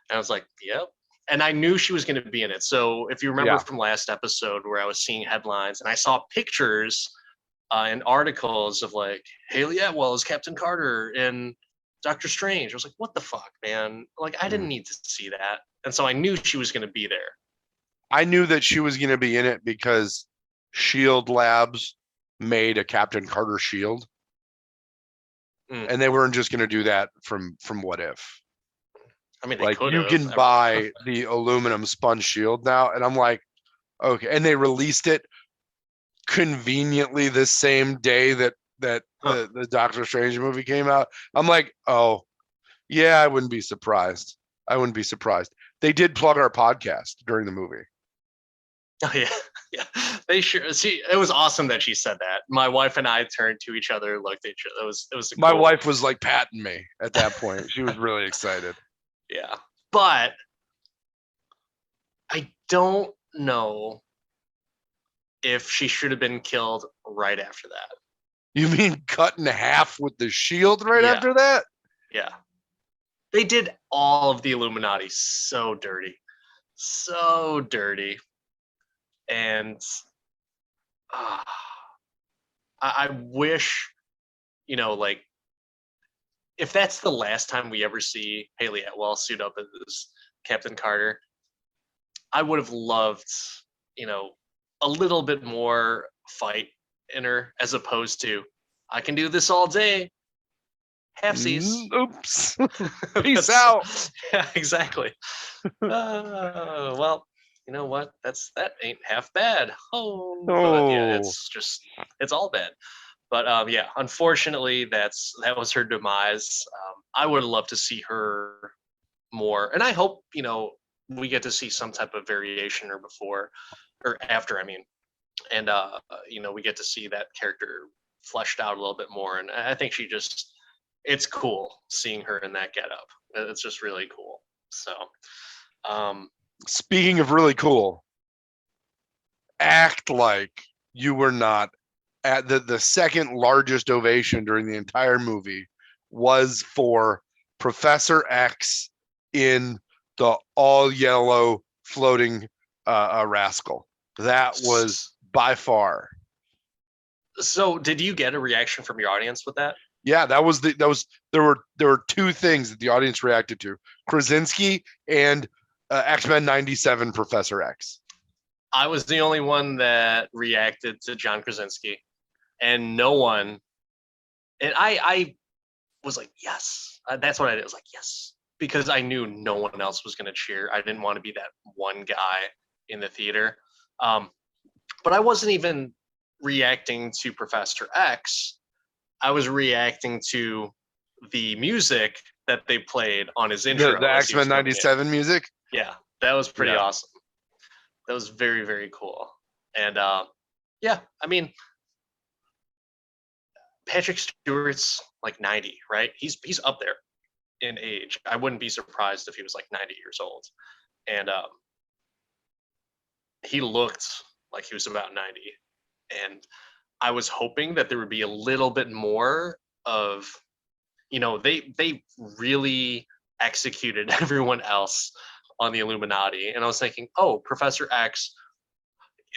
and I was like, yep. And I knew she was going to be in it. So if you remember from last episode where I was seeing headlines and I saw pictures and articles of like Haley Atwell as Captain Carter and Doctor Strange, I was like, what the fuck, man? Like, I didn't need to see that. And so I knew she was going to be there. I knew that she was going to be in it because Shield Labs made a Captain Carter shield. And they weren't just going to do that from What If. I mean, like you can buy the aluminum sponge shield now, and I'm like, okay. And they released it conveniently the same day that the Doctor Strange movie came out. I'm like, oh yeah, I wouldn't be surprised. They did plug our podcast during the movie. Oh yeah, yeah. They sure. See, it was awesome that she said that. My wife and I turned to each other, looked at each other. It was. My wife was like patting me at that point. She was really excited. Yeah, but I don't know if she should have been killed right after that. You mean cut in half with the shield right after that? Yeah. They did all of the Illuminati so dirty. So dirty. And I wish, you know, like, if that's the last time we ever see Haley Atwell suit up as Captain Carter, I would have loved, you know, a little bit more fight in her as opposed to, I can do this all day. Halfsies. Oops. Peace out. Yeah, exactly. Well, you know what? That ain't half bad. But yeah, it's all bad. But yeah, unfortunately, that was her demise. I would love to see her more, and I hope, you know, we get to see some type of variation or before or after. I mean, and you know, we get to see that character fleshed out a little bit more. And I think it's cool seeing her in that getup. It's just really cool. So, speaking of really cool, act like you were not at the second largest ovation during the entire movie was for Professor X in the all yellow floating rascal. That was by far. So did you get a reaction from your audience with that? Yeah, there were two things that the audience reacted to: Krasinski and X-Men 97 Professor X. I was the only one that reacted to John Krasinski, and no one. And I was like, yes, that's what I did. I was like, yes, because I knew no one else was going to cheer. I didn't want to be that one guy in the theater. But I wasn't even reacting to Professor X. I was reacting to the music that they played on his intro. The X-Men 97 music? Yeah, that was pretty awesome. That was very, very cool. And yeah, I mean, Patrick Stewart's like 90, right? He's up there in age. I wouldn't be surprised if he was like 90 years old. And he looked like he was about 90. And I was hoping that there would be a little bit more of, you know, they really executed everyone else on the Illuminati. And I was thinking, oh, Professor X,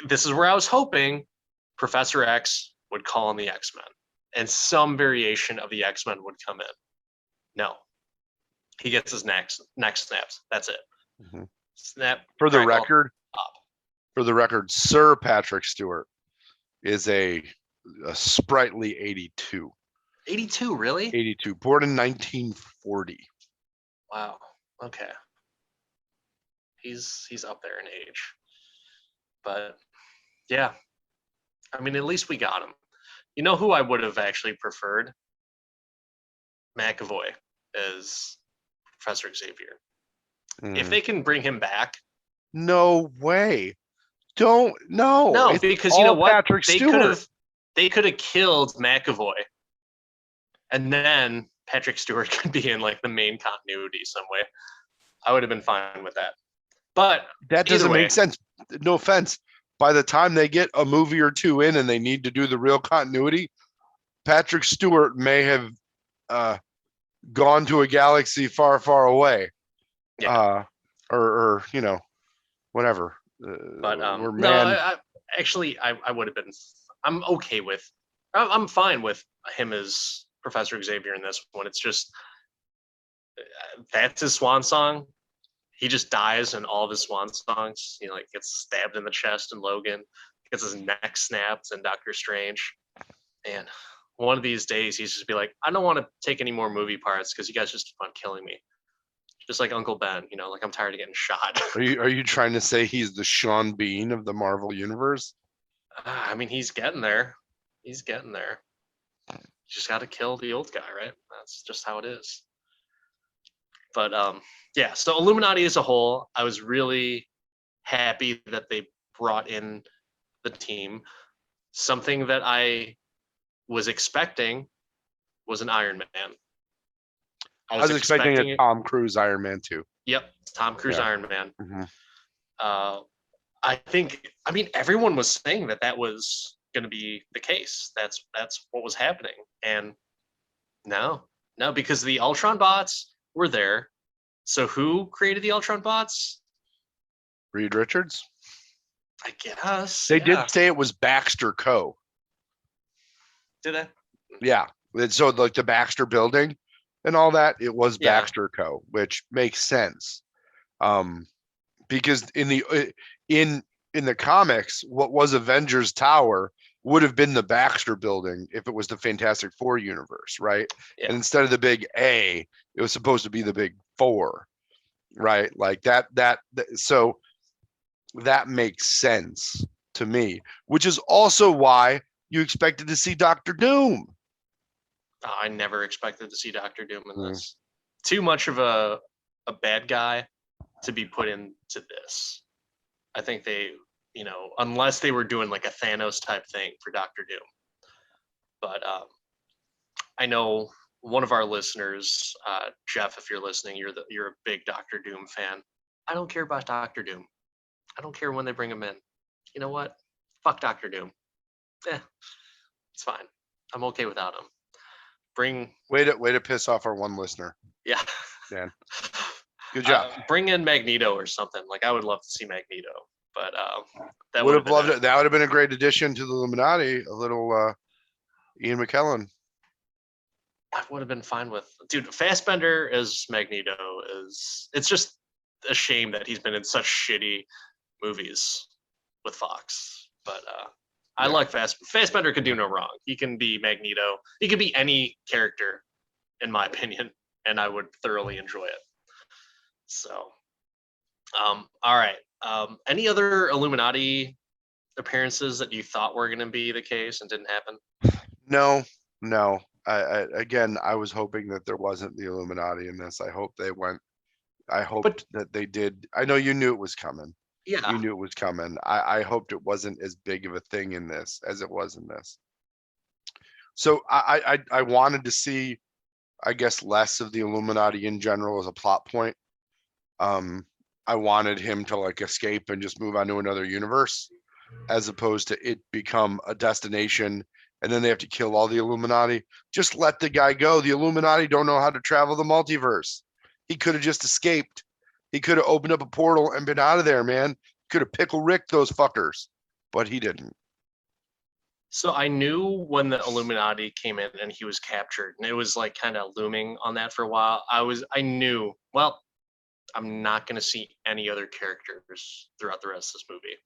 this is where I was hoping Professor X would call on the X-Men and some variation of the X-Men would come in. No. He gets his neck snaps. That's it. Mm-hmm. Snap. For the record, Sir Patrick Stewart is a sprightly 82. 82, really? 82, born in 1940. Wow. Okay. He's up there in age. But yeah, I mean, at least we got him. You know who I would have actually preferred? McAvoy as Professor Xavier. If they can bring him back. No way. No, it's because all you know what? Patrick Stewart. They could have killed McAvoy, and then Patrick Stewart could be in like the main continuity some way. I would have been fine with that. But that doesn't make sense. No offense. By the time they get a movie or two in and they need to do the real continuity, Patrick Stewart may have gone to a galaxy far, far away. Yeah. Or you know, whatever. But I would have been. I'm okay with. I'm fine with him as Professor Xavier in this one. It's just that's his swan song. He just dies in all of his swan songs. He like gets stabbed in the chest in Logan, gets his neck snapped in Doctor Strange, and one of these days he's just be like, I don't want to take any more movie parts because you guys just keep on killing me. Just like Uncle Ben, you know, like I'm tired of getting shot. Are you trying to say he's the Sean Bean of the Marvel universe? I mean, he's getting there. He's getting there. You just got to kill the old guy, right? That's just how it is. But yeah. So Illuminati as a whole, I was really happy that they brought in the team. Something that I was expecting was an Iron Man. I was expecting a Tom Cruise Iron Man too. Yep, Tom Cruise Iron Man. Mm-hmm. I mean, everyone was saying that was going to be the case. That's what was happening. And no, because the Ultron bots were there. So who created the Ultron bots? Reed Richards? I guess. They did say it was Baxter Co. Did they? Yeah. So like the Baxter building and all that, it was Baxter Co., which makes sense. Because in the comics, what was Avengers Tower would have been the Baxter building if it was the Fantastic Four universe, right? Yeah. And instead of the big A, it was supposed to be the big 4, right? Like that so that makes sense to me, which is also why you expected to see Doctor Doom. I never expected to see Doctor Doom in this. Too much of a bad guy to be put into this. I think they, you know, unless they were doing like a Thanos type thing for Doctor Doom. But I know one of our listeners, Jeff, if you're listening, you're a big Doctor Doom fan. I don't care about Doctor Doom. I don't care when they bring him in. You know what? Fuck Doctor Doom. It's fine. I'm okay without him. Way to piss off our one listener. Yeah. Dan. Good job. Bring in Magneto or something. Like I would love to see Magneto, but that would have loved it. That would have been a great addition to the Illuminati. A little Ian McKellen. I would have been fine with, dude. Fassbender as Magneto it's just a shame that he's been in such shitty movies with Fox. But I like Fassbender could do no wrong. He can be Magneto. He could be any character, in my opinion, and I would thoroughly enjoy it. So, all right. Any other Illuminati appearances that you thought were going to be the case and didn't happen? No. I was hoping that there wasn't the Illuminati in this. I hope that they did. I know you knew it was coming. Yeah. You knew it was coming. I hoped it wasn't as big of a thing in this as it was in this. So I wanted to see, I guess, less of the Illuminati in general as a plot point. I wanted him to like escape and just move on to another universe, as opposed to it become a destination and then they have to kill all the Illuminati. Just let the guy go. The Illuminati don't know how to travel the multiverse. He could have just escaped. He could have opened up a portal and been out of there, man. Could have pickle Rick those fuckers, but he didn't. So I knew when the Illuminati came in and he was captured, and it was like kind of looming on that for a while. I knew, well, I'm not going to see any other characters throughout the rest of this movie.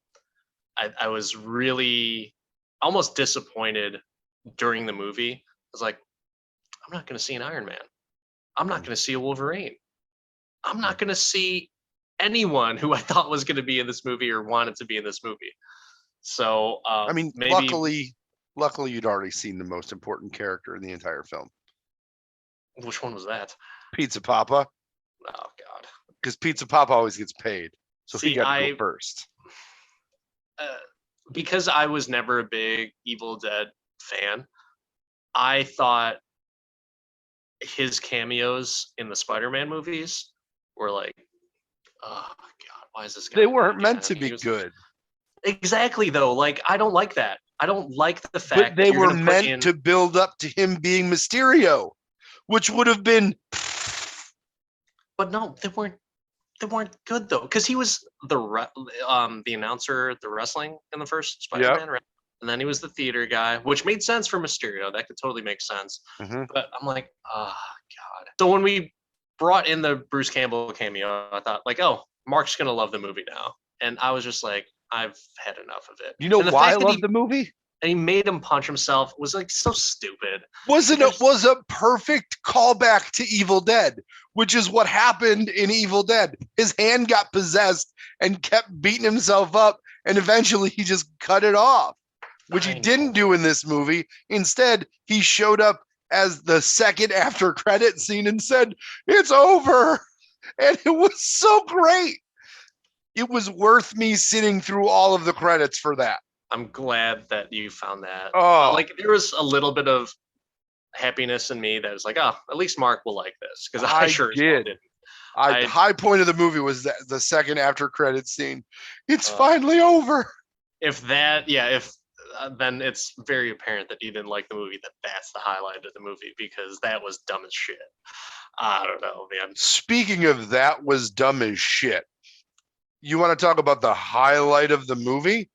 I was really almost disappointed during the movie. I was like, I'm not going to see an Iron Man. I'm not going to see a Wolverine. I'm not going to see anyone who I thought was going to be in this movie or wanted to be in this movie. So I mean, maybe luckily you'd already seen the most important character in the entire film, which one was that? Pizza Papa, Oh God. because Pizza Papa always gets paid, so he See, got to go first. Because I was never a big Evil Dead fan, I thought his cameos in the Spider-Man movies were like, oh God, why is this guy? They weren't again? meant to be good. Exactly, though. Like, I don't like that. I don't like the But fact they that you're were gonna put meant in, to build up to him being Mysterio, which would have been. but no, they weren't good though, because he was the announcer at the wrestling in the first Spider-Man, right? And then he was the theater guy, which made sense for Mysterio. That could totally make sense. Mhm. But I'm like, oh God. So when we brought in the Bruce Campbell cameo, I thought like, oh, Mark's gonna love the movie now. And I was just like, I've had enough of it. You know and the why I fact that love the movie? and he made him punch himself was like so stupid. Was a perfect callback to Evil Dead, which is what happened in Evil Dead. His hand got possessed and kept beating himself up, and eventually he just cut it off, which he didn't do in this movie. Instead, he showed up as the second after credit scene and said, "It's over." And it was so great. It was worth me sitting through all of the credits for that. I'm glad that you found that. Oh. Like there was a little bit of happiness in me that was like, oh, at least Mark will like this, because I sure as hell didn't. The high point of the movie was the second after credit scene. It's finally over. If then it's very apparent that you didn't like the movie. That's the highlight of the movie, because that was dumb as shit. I don't know, man. Speaking of that was dumb as shit, you want to talk about the highlight of the movie?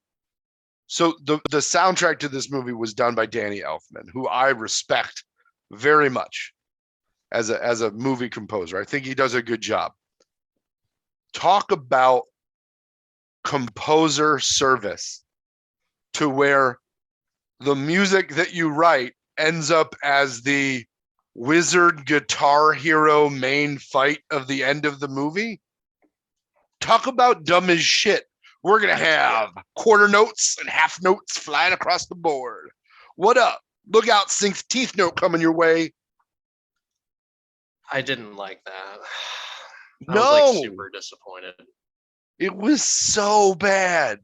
So the soundtrack to this movie was done by Danny Elfman, who I respect very much as a movie composer. I think he does a good job. Talk about composer service, to where the music that you write ends up as the wizard guitar hero main fight of the end of the movie. Talk about dumb as shit. We're going to have quarter notes and half notes flying across the board. What up? Look out, Sync's teeth note coming your way. I didn't like that. I No. was like super disappointed. It was so bad.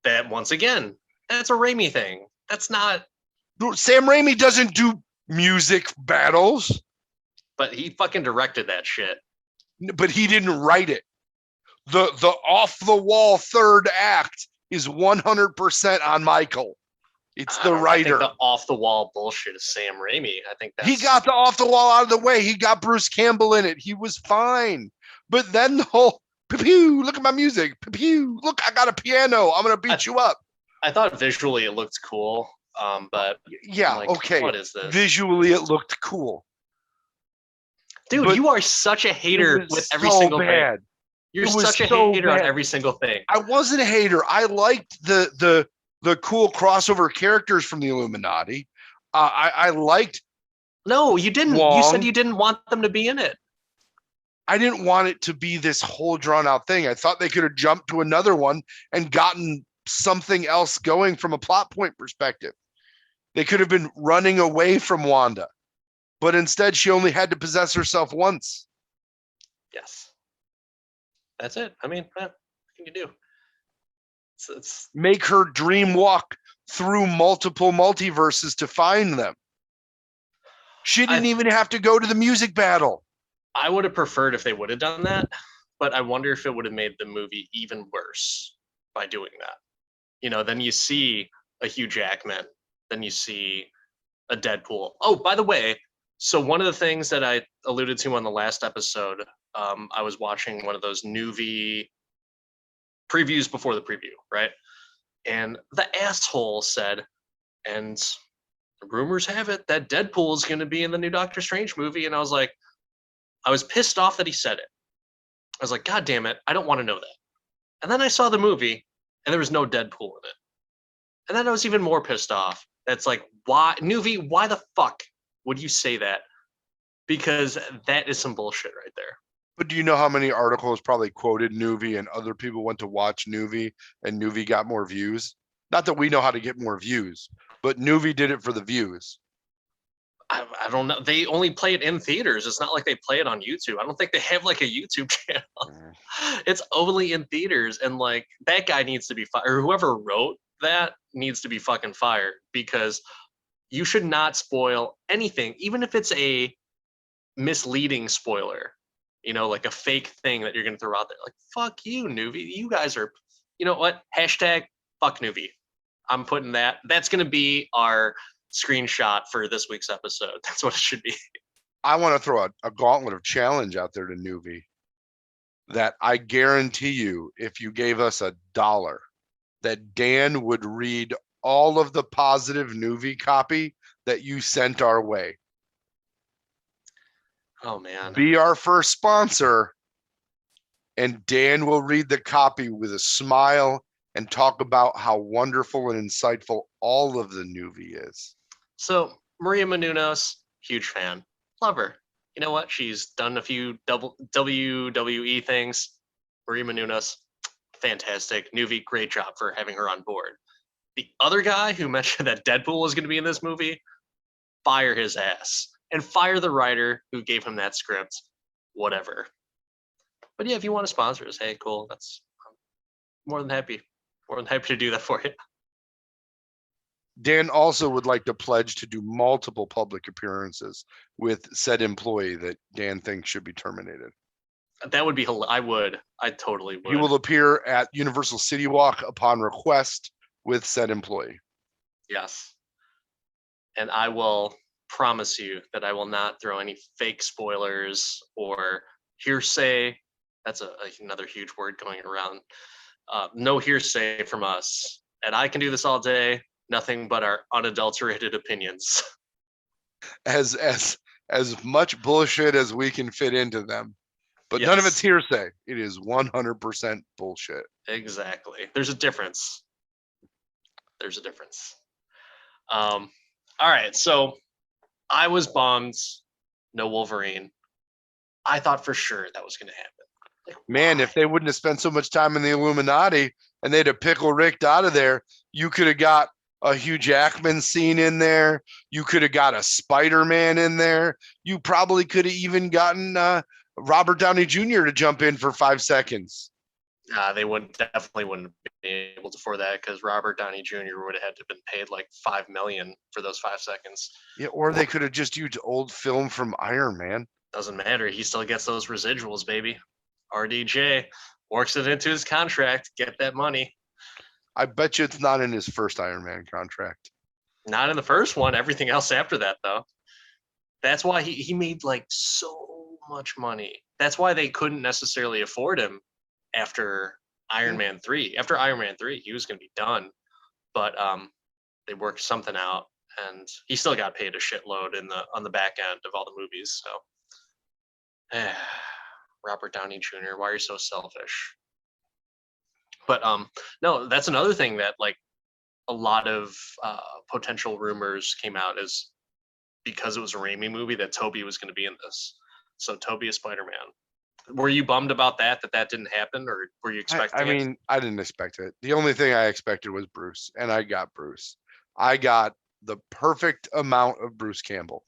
That once again, that's a Raimi thing. That's not. Sam Raimi doesn't do music battles. But he fucking directed that shit. But he didn't write it. The off the wall third act is 100% on Michael. It's the writer. I think the off the wall bullshit is Sam Raimi. I think that's... He got the off the wall out of the way. He got Bruce Campbell in it. He was fine. But then the whole pew, look at my music. Pew, look, I got a piano. I'm gonna beat you up. I thought visually it looked cool. But yeah, like, okay. What is this? Visually it looked cool. Dude, but you are such a hater with every single thing. You're such a hater on every single thing. I wasn't a hater. I liked the cool crossover characters from the Illuminati. I liked. No, you didn't. Wong. You said you didn't want them to be in it. I didn't want it to be this whole drawn out thing. I thought they could have jumped to another one and gotten something else going from a plot point perspective. They could have been running away from Wanda, but instead she only had to possess herself once. Yes. That's it. I mean, what can you do? It's make her dream walk through multiple multiverses to find them. She didn't even have to go to the music battle. I would have preferred if they would have done that, but I wonder if it would have made the movie even worse by doing that. You know, then you see a Hugh Jackman, then you see a Deadpool. Oh, by the way, so one of the things that I alluded to on the last episode, I was watching one of those Nuvi previews before the preview, right? And the asshole said, and rumors have it that Deadpool is going to be in the new Doctor Strange movie. And I was pissed off that he said it. I was like, God damn it, I don't want to know that. And then I saw the movie, and there was no Deadpool in it. And then I was even more pissed off. That's like, why, Nuvi, why the fuck would you say that? Because that is some bullshit right there. But do you know how many articles probably quoted Nuvi and other people went to watch Nuvi and Nuvi got more views? Not that we know how to get more views, but Nuvi did it for the views. I don't know. They only play it in theaters. It's not like they play it on YouTube. I don't think they have like a YouTube channel. It's only in theaters, and like that guy needs to be fired, or whoever wrote that needs to be fucking fired, because you should not spoil anything, even if it's a misleading spoiler. You know, like a fake thing that you're gonna throw out there. Like fuck you, Nuvi. You guys are. You know what? Hashtag fuck Nuvi. I'm putting that. That's gonna be our screenshot for this week's episode. That's what it should be. I want to throw a gauntlet of challenge out there to Nuvi that I guarantee you, if you gave us $1, that Dan would read all of the positive Nuvi copy that you sent our way. Oh man. Be our first sponsor, and Dan will read the copy with a smile and talk about how wonderful and insightful all of the Nuvi is. So Maria Menounos, huge fan. Love her. You know what? She's done a few WWE things. Maria Menounos, fantastic. Nuvi, great job for having her on board. The other guy who mentioned that Deadpool was going to be in this movie, fire his ass. And fire the writer who gave him that script. Whatever. But yeah, if you want to sponsor us, hey, cool. That's more than happy. More than happy to do that for you. Dan also would like to pledge to do multiple public appearances with said employee that Dan thinks should be terminated. That would be, I totally would. He will appear at Universal City Walk upon request with said employee. Yes. And I will promise you that I will not throw any fake spoilers or hearsay. That's another huge word going around. No hearsay from us. And I can do this all day. Nothing but our unadulterated opinions. As much bullshit as we can fit into them. But none of it's hearsay. It is 100% bullshit. Exactly. There's a difference. All right. So I was bummed. No Wolverine. I thought for sure that was going to happen. Like, man, if they wouldn't have spent so much time in the Illuminati and they'd have pickle Ricked out of there, you could have got a Hugh Jackman scene in there. You could have got a Spider-Man in there. You probably could have even gotten Robert Downey Jr. to jump in for 5 seconds. They definitely wouldn't be able to afford that, because Robert Downey Jr. would have had to have been paid like $5 million for those 5 seconds. Yeah, or they could have just used old film from Iron Man. Doesn't matter. He still gets those residuals, baby. RDJ works it into his contract. Get that money. I bet you it's not in his first Iron Man contract. Not in the first one. Everything else after that, though. That's why he made like so much money. That's why they couldn't necessarily afford him after Iron Man 3. After Iron Man 3, he was going to be done. But they worked something out, and he still got paid a shitload on the back end of all the movies. So, Robert Downey Jr., why are you so selfish? But no, that's another thing that like a lot of potential rumors came out is because it was a Raimi movie that Toby was going to be in this. So Toby is Spider-Man. Were you bummed about that didn't happen, or were you expecting it? I mean, I didn't expect it. The only thing I expected was Bruce, and I got Bruce. I got the perfect amount of Bruce Campbell.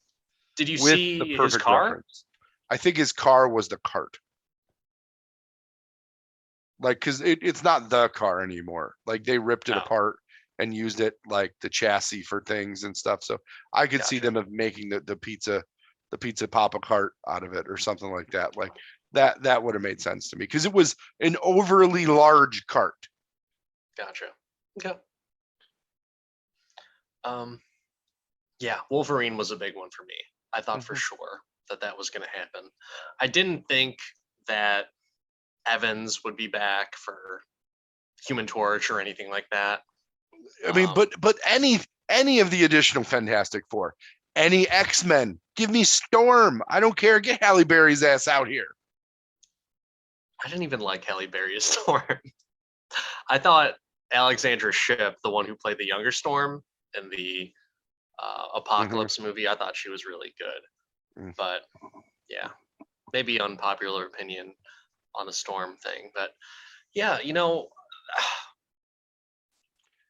Did you see his car? Reference. I think his car was the cart. Like, because it's not the car anymore. Like, they ripped it apart and used it like the chassis for things and stuff. So I could see them of making the pizza Papa cart out of it or something like that. Like that would have made sense to me, because it was an overly large cart. Gotcha. Okay. Yeah, Wolverine was a big one for me. I thought for sure that was going to happen. I didn't think that Evans would be back for Human Torch or anything like that. I mean, but any of the additional Fantastic Four, any X-Men, give me Storm. I don't care. Get Halle Berry's ass out here. I didn't even like Halle Berry's Storm. I thought Alexandra Shipp, the one who played the younger Storm in the Apocalypse movie, I thought she was really good. But yeah, maybe unpopular opinion on the Storm thing, but yeah, you know,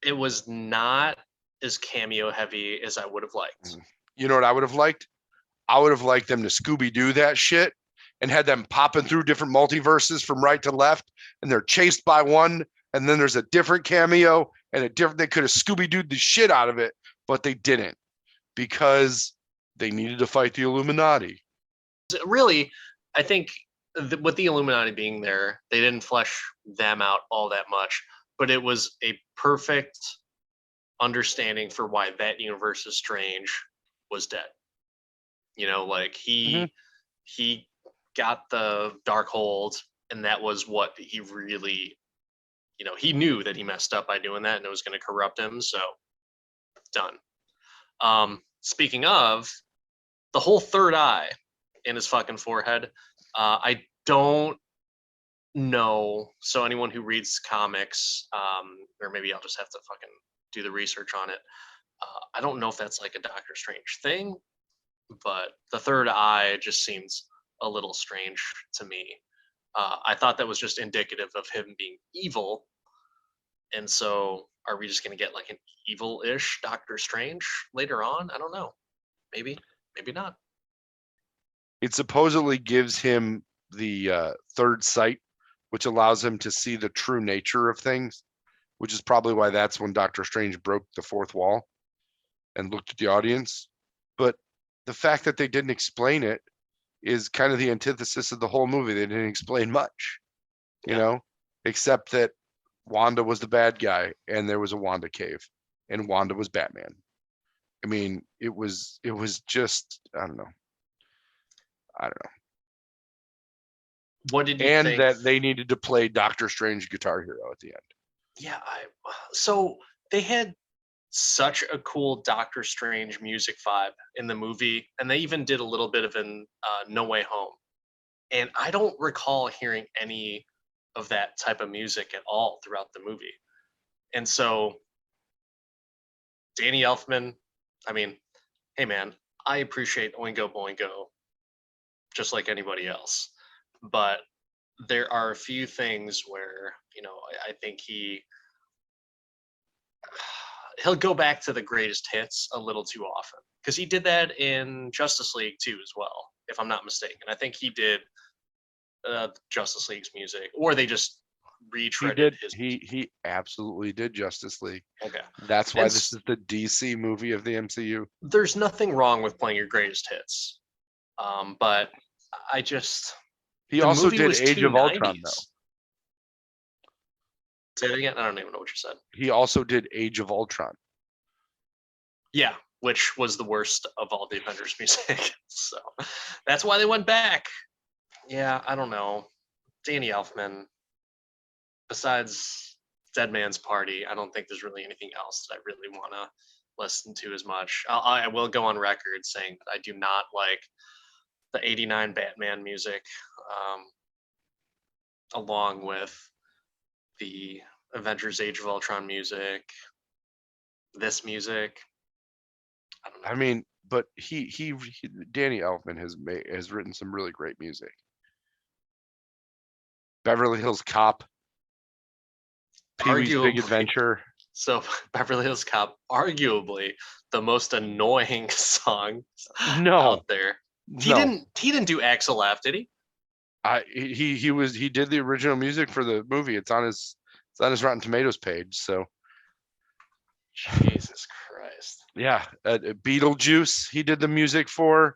it was not as cameo heavy as I would have liked. You know what I would have liked? I would have liked them to Scooby-Doo that shit and had them popping through different multiverses from right to left, and they're chased by one, and then there's a different cameo and a different. They could have Scooby-Dooed the shit out of it, but they didn't because they needed to fight the Illuminati. Really, I think with the Illuminati being there, they didn't flesh them out all that much, but it was a perfect understanding for why that universe is Strange was dead. You know, like he got the Darkhold, and that was what he really, you know, he knew that he messed up by doing that, and it was going to corrupt him. So done. Speaking of the whole third eye in his fucking forehead, I don't know. So anyone who reads comics, or maybe I'll just have to fucking do the research on it. I don't know if that's like a Doctor Strange thing, but the third eye just seems a little strange to me. I thought that was just indicative of him being evil. And so are we just going to get like an evil-ish Doctor Strange later on? I don't know. Maybe, maybe not. It supposedly gives him the third sight, which allows him to see the true nature of things, which is probably why that's when Doctor Strange broke the fourth wall and looked at the audience. But the fact that they didn't explain it is kind of the antithesis of the whole movie. They didn't explain much, you know, except that Wanda was the bad guy and there was a Wanda cave and Wanda was Batman. I mean, it was just, I don't know. What did you And think? that they needed to play Doctor Strange Guitar Hero at the end. Yeah, so they had such a cool Doctor Strange music vibe in the movie, and they even did a little bit of in No Way Home. And I don't recall hearing any of that type of music at all throughout the movie. And so Danny Elfman, I mean, hey man, I appreciate Oingo Boingo just like anybody else. But there are a few things where, you know, I think he'll go back to the greatest hits a little too often, because he did that in Justice League too as well, if I'm not mistaken. I think he did Justice League's music, or they just retreaded his. He absolutely did Justice League. Okay, That's why this is the DC movie of the MCU. There's nothing wrong with playing your greatest hits, but I just he also did Age of Ultron though. Say it again. I don't even know what you said. He also did Age of Ultron. Yeah, which was the worst of all the Avengers music. So that's why they went back. Yeah, I don't know. Danny Elfman, besides Dead Man's Party, I don't think there's really anything else that I really want to listen to as much. I will go on record saying that I do not like the 89 Batman music, along with the Avengers Age of Ultron music, this music. I don't know. I mean, but he Danny Elfman has written some really great music. Beverly Hills Cop, Pee-wee's Big Adventure. So Beverly Hills Cop, arguably the most annoying song out there. He didn't do Axel F, did he? He did the original music for the movie. It's on his Rotten Tomatoes page. So Jesus Christ. Yeah, Beetlejuice. He did the music for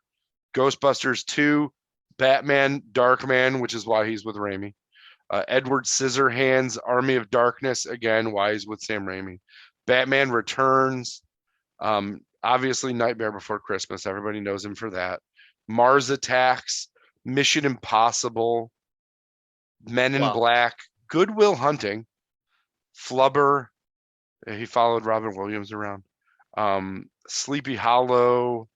Ghostbusters 2, Batman, Darkman, which is why he's with Raimi. Edward Scissorhands, Army of Darkness, again, why he's with Sam Raimi. Batman Returns, obviously Nightmare Before Christmas. Everybody knows him for that. Mars Attacks, Mission Impossible, Men in Black, Good Will Hunting, Flubber. He followed Robin Williams around. Sleepy Hollow,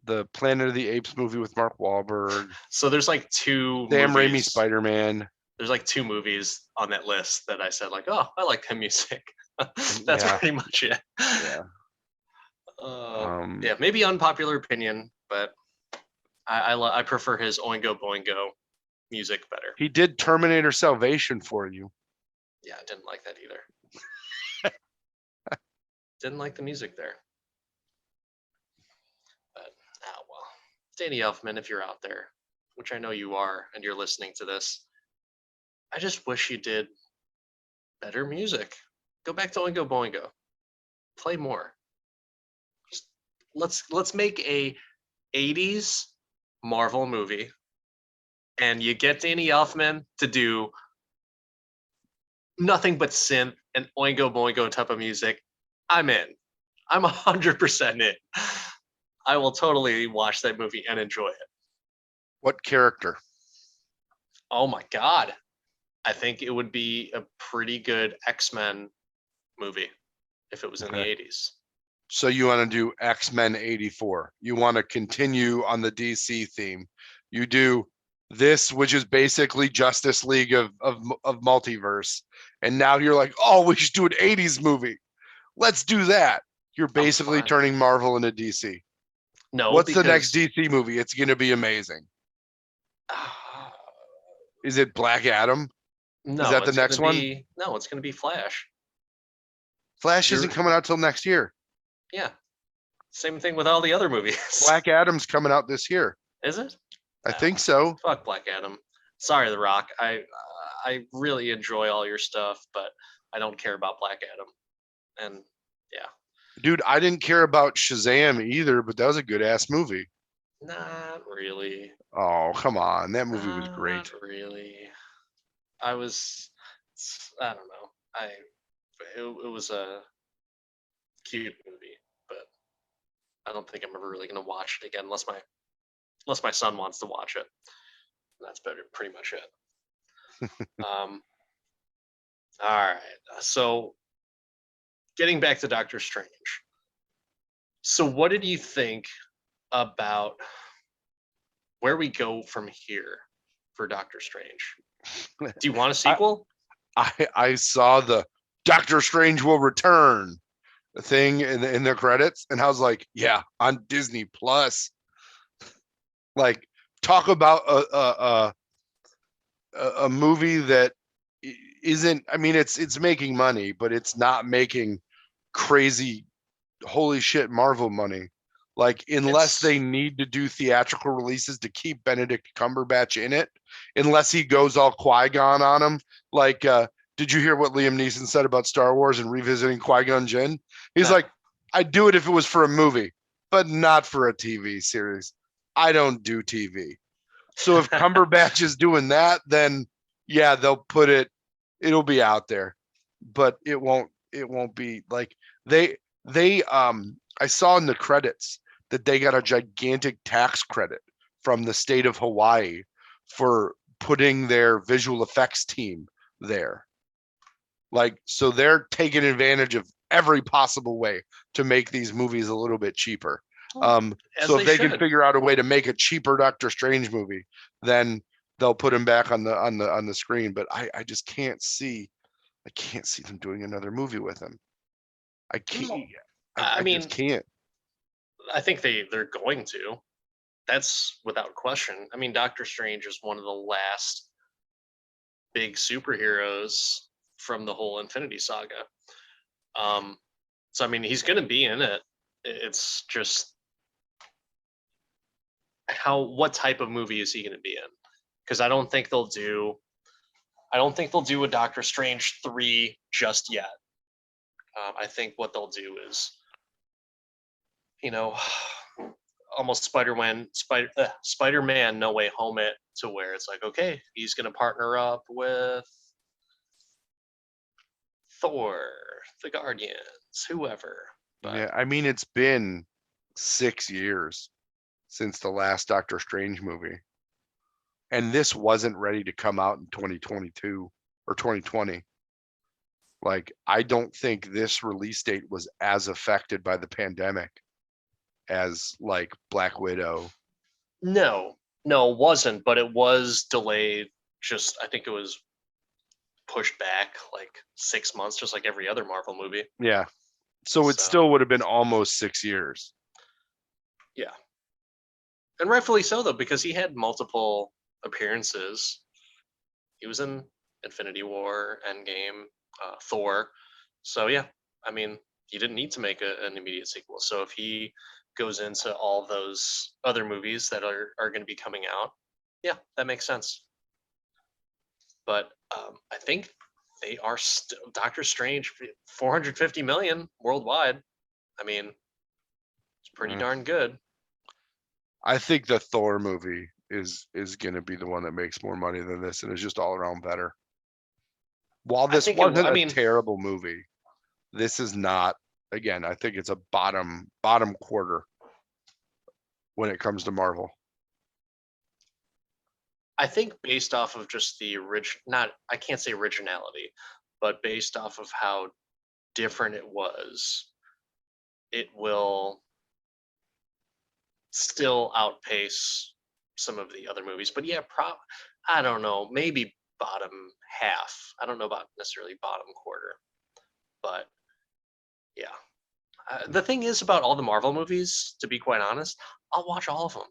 the Planet of the Apes movie with Mark Wahlberg. So there's like two Sam Raimi Spider-Man. There's like two movies on that list that I said like, oh, I like the music. That's pretty much it. Yeah. Yeah, maybe unpopular opinion, but I prefer his Oingo Boingo music better. He did Terminator Salvation for you. Yeah, I didn't like that either. Didn't like the music there. But well, Danny Elfman, if you're out there, which I know you are, and you're listening to this, I just wish you did better music. Go back to Oingo Boingo. Play more. Just let's make a 80s Marvel movie, and you get Danny Elfman to do nothing but synth and Oingo Boingo type of music. I'm in. I'm 100% in. I will totally watch that movie and enjoy it. What character? Oh my god. I think it would be a pretty good X-Men movie if it was in the 80s. So you want to do X-Men 84. You want to continue on the DC theme. You do this, which is basically Justice League of multiverse. And now you're like, oh, we should do an 80s movie. Let's do that. You're basically turning Marvel into DC. No, what's the next DC movie? It's going to be amazing. Is it Black Adam? No, is that the next one? No, it's going to be Flash. Flash isn't coming out till next year. Yeah. Same thing with all the other movies. Black Adam's coming out this year. Is it? I think so. Fuck Black Adam. Sorry, The Rock. I really enjoy all your stuff, but I don't care about Black Adam. And yeah. Dude, I didn't care about Shazam either, but that was a good ass movie. Not really. Oh, come on. That movie was great. Not really. I don't know. It was a cute movie, but I don't think I'm ever really going to watch it again unless my son wants to watch it. That's pretty much it. All right. So getting back to Doctor Strange. So what did you think about where we go from here for Doctor Strange? Do you want a sequel? I saw the Doctor Strange will return thing in the credits, and I was like, yeah, on Disney Plus. Like, talk about a movie that isn't. I mean, it's making money, but it's not making crazy, holy shit, Marvel money. Like, unless they need to do theatrical releases to keep Benedict Cumberbatch in it, unless he goes all Qui-Gon on him. Like, did you hear what Liam Neeson said about Star Wars and revisiting Qui-Gon Jinn? He's like, I'd do it if it was for a movie, but not for a TV series. I don't do TV. So if Cumberbatch is doing that, then yeah, they'll put it, it'll be out there, but it won't be like I saw in the credits that they got a gigantic tax credit from the state of Hawaii for putting their visual effects team there. Like, so they're taking advantage of every possible way to make these movies a little bit cheaper. So if they can figure out a way to make a cheaper Doctor Strange movie, then they'll put him back on the screen. But I just can't see them doing another movie with him. I can't. I mean, just can't. I think they're going to. That's without question. I mean, Doctor Strange is one of the last big superheroes from the whole Infinity Saga. So I mean, he's going to be in it. It's just what type of movie is he going to be in? Because I don't think they'll do a Doctor Strange 3 just yet. I think what they'll do is, almost Spider-Man No Way Home it, to where it's like, okay, he's going to partner up with Thor, the Guardians, whoever. But yeah, I mean, it's been 6 years since the last Doctor Strange movie. And this wasn't ready to come out in 2022 or 2020. Like, I don't think this release date was as affected by the pandemic as like Black Widow. No, it wasn't, but it was delayed. I think it was pushed back like 6 months, just like every other Marvel movie. Yeah. So it still would have been almost 6 years. Yeah. And rightfully so, though, because he had multiple appearances. He was in Infinity War, Endgame, Thor. So yeah, I mean, he didn't need to make an immediate sequel. So if he goes into all those other movies that are going to be coming out, yeah, that makes sense. But I think they are still Doctor Strange, 450 million worldwide. I mean, it's pretty darn good. I think the Thor movie is going to be the one that makes more money than this, and is just all around better. While I this think wasn't I a mean, terrible movie, this is not. Again, I think it's a bottom quarter when it comes to Marvel. I think based off of just the not I can't say originality, but based off of how different it was, it will still outpace some of the other movies. But yeah, I don't know, maybe bottom half. I don't know about necessarily bottom quarter, but yeah. The thing is about all the Marvel movies, to be quite honest, I'll watch all of them.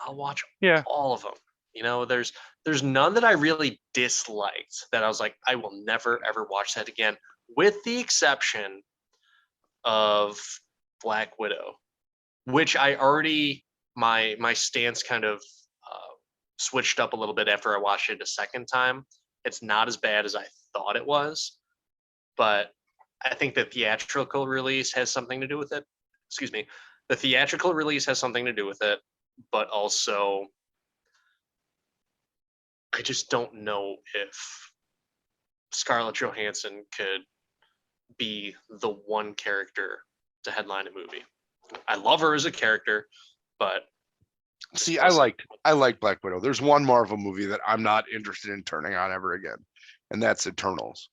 I'll watch Yeah. all of them. You know, there's none that I really disliked that I was like, I will never ever watch that again, with the exception of Black Widow, which I already my stance kind of switched up a little bit after I watched it a second time. It's not as bad as I thought it was, but I think the theatrical release has something to do with it. Excuse me. The theatrical release has something to do with it, but also I just don't know if Scarlett Johansson could be the one character to headline a movie. I love her as a character, but see, I like Black Widow. There's one Marvel movie that I'm not interested in turning on ever again, and that's Eternals.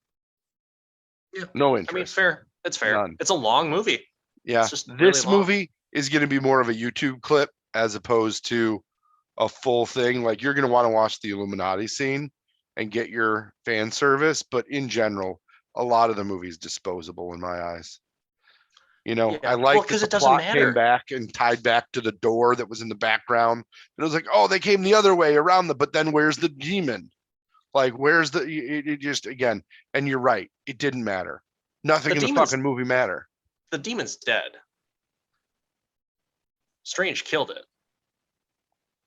Yeah, no interest. I mean, fair. It's fair. None. It's a long movie. Yeah, it's just this really movie is going to be more of a YouTube clip as opposed to a full thing. Like, you're going to want to watch the Illuminati scene and get your fan service, but in general, a lot of the movie's disposable in my eyes. You know, yeah. I like that because the it doesn't plot came matter. back and tied back to the door that was in the background. And it was like, oh, they came the other way around but then where's the demon? Like, where's it just, again, and you're right, it didn't matter. Nothing in the fucking movie matter. The demon's dead. Strange killed it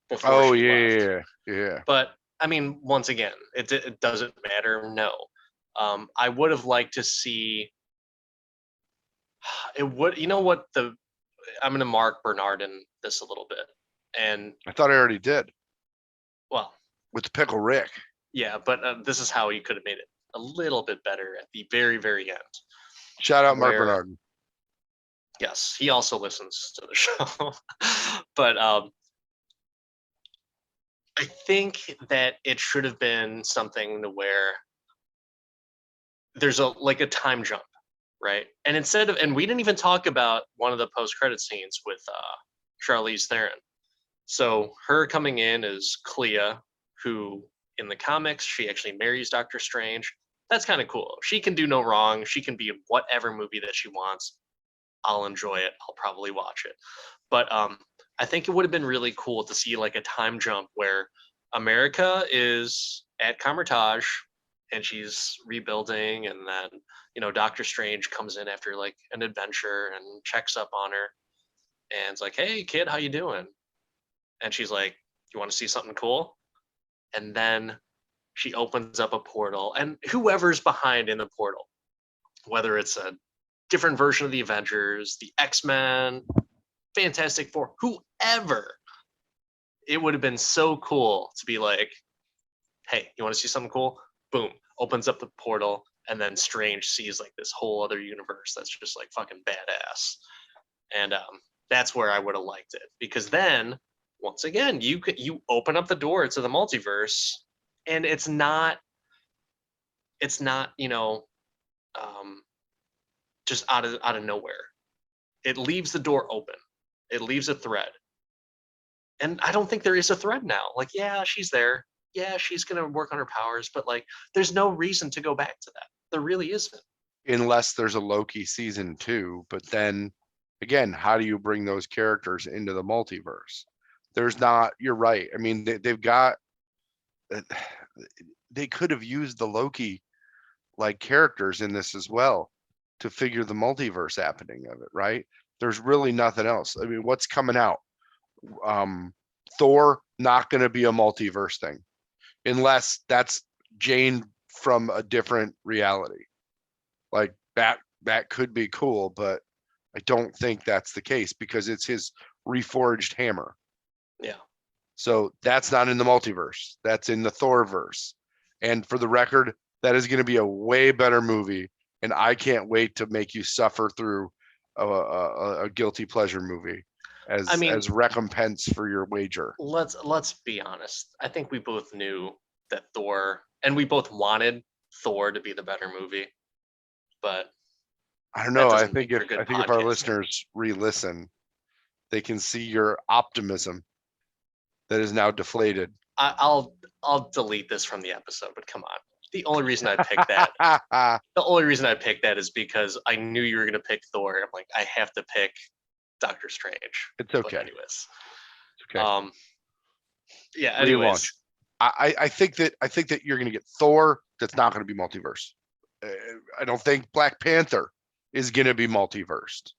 before she left. Yeah. But I mean, once again, it doesn't matter. No, I would have liked to see. It would, you know what? I'm going to mark Bernard in this a little bit, and I thought I already did well, with the Pickle Rick. yeah, but this is how he could have made it a little bit better at the very, very end. Shout out Mark Bernard. Yes, he also listens to the show, but I think that it should have been something to where there's a time jump, right? And and we didn't even talk about one of the post-credit scenes with Charlize Theron. So her coming in is Clea, who in the comics she actually marries Doctor Strange. That's kind of cool. She can do no wrong. She can be in whatever movie that she wants. I'll enjoy it. I'll probably watch it. But I think it would have been really cool to see like a time jump where America is at Camertage and she's rebuilding, and then Doctor Strange comes in after like an adventure and checks up on her, and it's like, "Hey kid, how you doing?" And she's like, "You want to see something cool?" And then she opens up a portal, and whoever's behind in the portal, whether it's a different version of the Avengers, the X-Men, Fantastic Four, whoever, it would have been so cool to be like, "Hey, you want to see something cool?" Boom, opens up the portal, and then Strange sees like this whole other universe that's just like fucking badass. And that's where I would have liked it, because then once again you open up the door to the multiverse, and it's not just out of nowhere. It leaves the door open. It leaves a thread. And I don't think there is a thread now. Like, yeah, she's there. Yeah, she's going to work on her powers, but like there's no reason to go back to that. There really isn't. Unless there's a Loki season 2, but then again, how do you bring those characters into the multiverse? there's not. You're right. I mean, they've got. They could have used the Loki like characters in this as well to figure the multiverse happening of it, right? There's really nothing else. I mean, what's coming out? Thor not going to be a multiverse thing unless that's Jane from a different reality. Like that could be cool, but I don't think that's the case because it's his reforged hammer. Yeah. So that's not in the multiverse. That's in the Thorverse. And for the record, that is going to be a way better movie. And I can't wait to make you suffer through a guilty pleasure movie as recompense for your wager. Let's be honest. I think we both knew that Thor, and we both wanted Thor to be the better movie. But I don't know. I think if our listeners re-listen, they can see your optimism that is now deflated. I'll delete this from the episode, but come on. The only reason I picked that is because I knew you were going to pick Thor. I'm like, I have to pick Doctor Strange. It's okay. But anyways. It's okay. Yeah, anyways. I think that you're going to get Thor that's not going to be multiverse. I don't think Black Panther is going to be multiversed.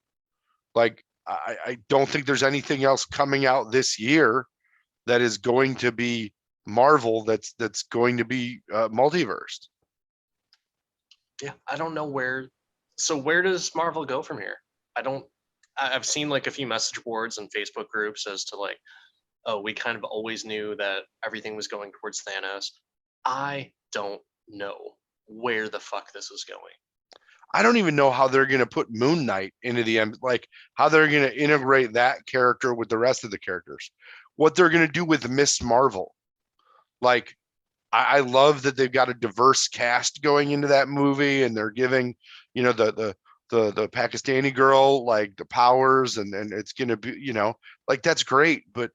Like, I don't think there's anything else coming out this year that is going to be Marvel that's going to be multiversed. Yeah, I don't know where. So where does Marvel go from here? I've seen like a few message boards and Facebook groups as to like, oh, we kind of always knew that everything was going towards Thanos. I don't know where the fuck this is going. I don't even know how they're going to put Moon Knight into the end, like how they're going to integrate that character with the rest of the characters. What they're going to do with Miss Marvel. Like, I love that they've got a diverse cast going into that movie, and they're giving, you know, the Pakistani girl like the powers, and it's going to be, you know, like that's great. But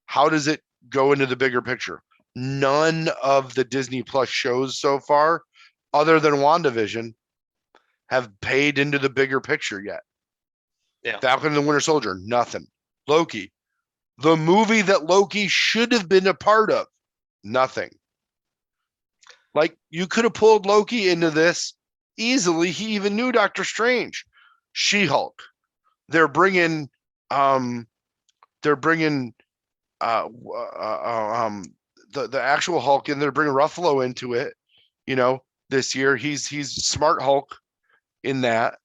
how does it go into the bigger picture? None of the Disney Plus shows so far, other than WandaVision, have paid into the bigger picture yet. Yeah. Falcon and the Winter Soldier, nothing. Loki, the movie that Loki should have been a part of, nothing. Like, you could have pulled Loki into this easily. He even knew Doctor Strange. She-Hulk. They're bringing the actual Hulk in. They're bringing Ruffalo into it, you know, this year. He's Smart Hulk in that.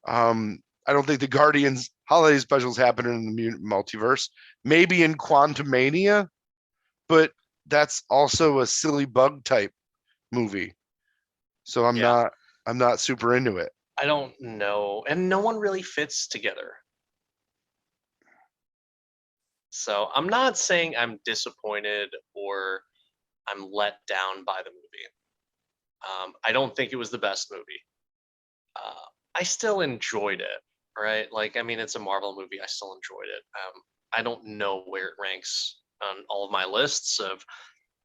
I don't think the Guardians holiday specials happen in the multiverse. Maybe in Quantumania, but that's also a silly bug type movie. So I'm not super into it. I don't know. And no one really fits together. So I'm not saying I'm disappointed or I'm let down by the movie. I don't think it was the best movie. I still enjoyed it, right? Like, I mean, it's a Marvel movie. I still enjoyed it. I don't know where it ranks on all of my lists of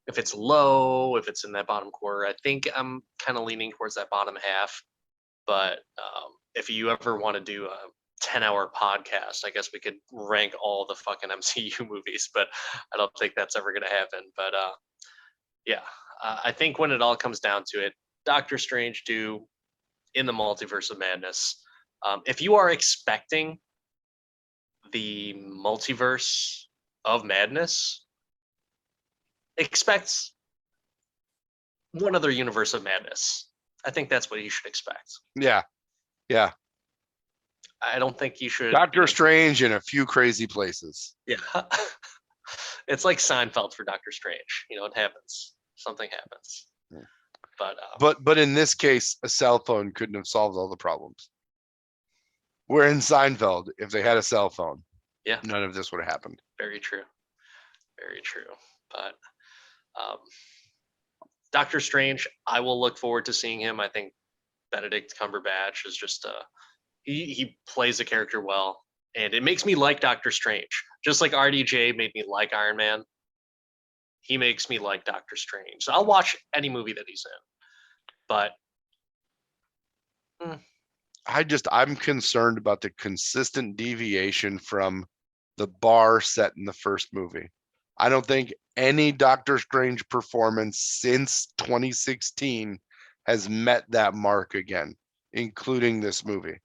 if it's low, if it's in that bottom quarter. I think I'm kind of leaning towards that bottom half. But if you ever want to do a 10-hour podcast, I guess we could rank all the fucking MCU movies, but I don't think that's ever going to happen. But I think when it all comes down to it, Doctor Strange 2 in the Multiverse of Madness. If you are expecting the Multiverse of Madness, expect one other universe of madness. I think that's what you should expect. Yeah. I don't think you should. Doctor Strange in a few crazy places. Yeah. It's like Seinfeld for Doctor Strange. You know, it happens. Something happens. But in this case, a cell phone couldn't have solved all the problems. Where in Seinfeld, if they had a cell phone, none of this would have happened. Very true. But Doctor Strange, I will look forward to seeing him. I think Benedict Cumberbatch is just he plays the character well, and it makes me like Doctor Strange. Just like RDJ made me like Iron Man, he makes me like Doctor Strange. So I'll watch any movie that he's in. But I'm concerned about the consistent deviation from the bar set in the first movie. I don't think any Doctor Strange performance since 2016 has met that mark again, including this movie.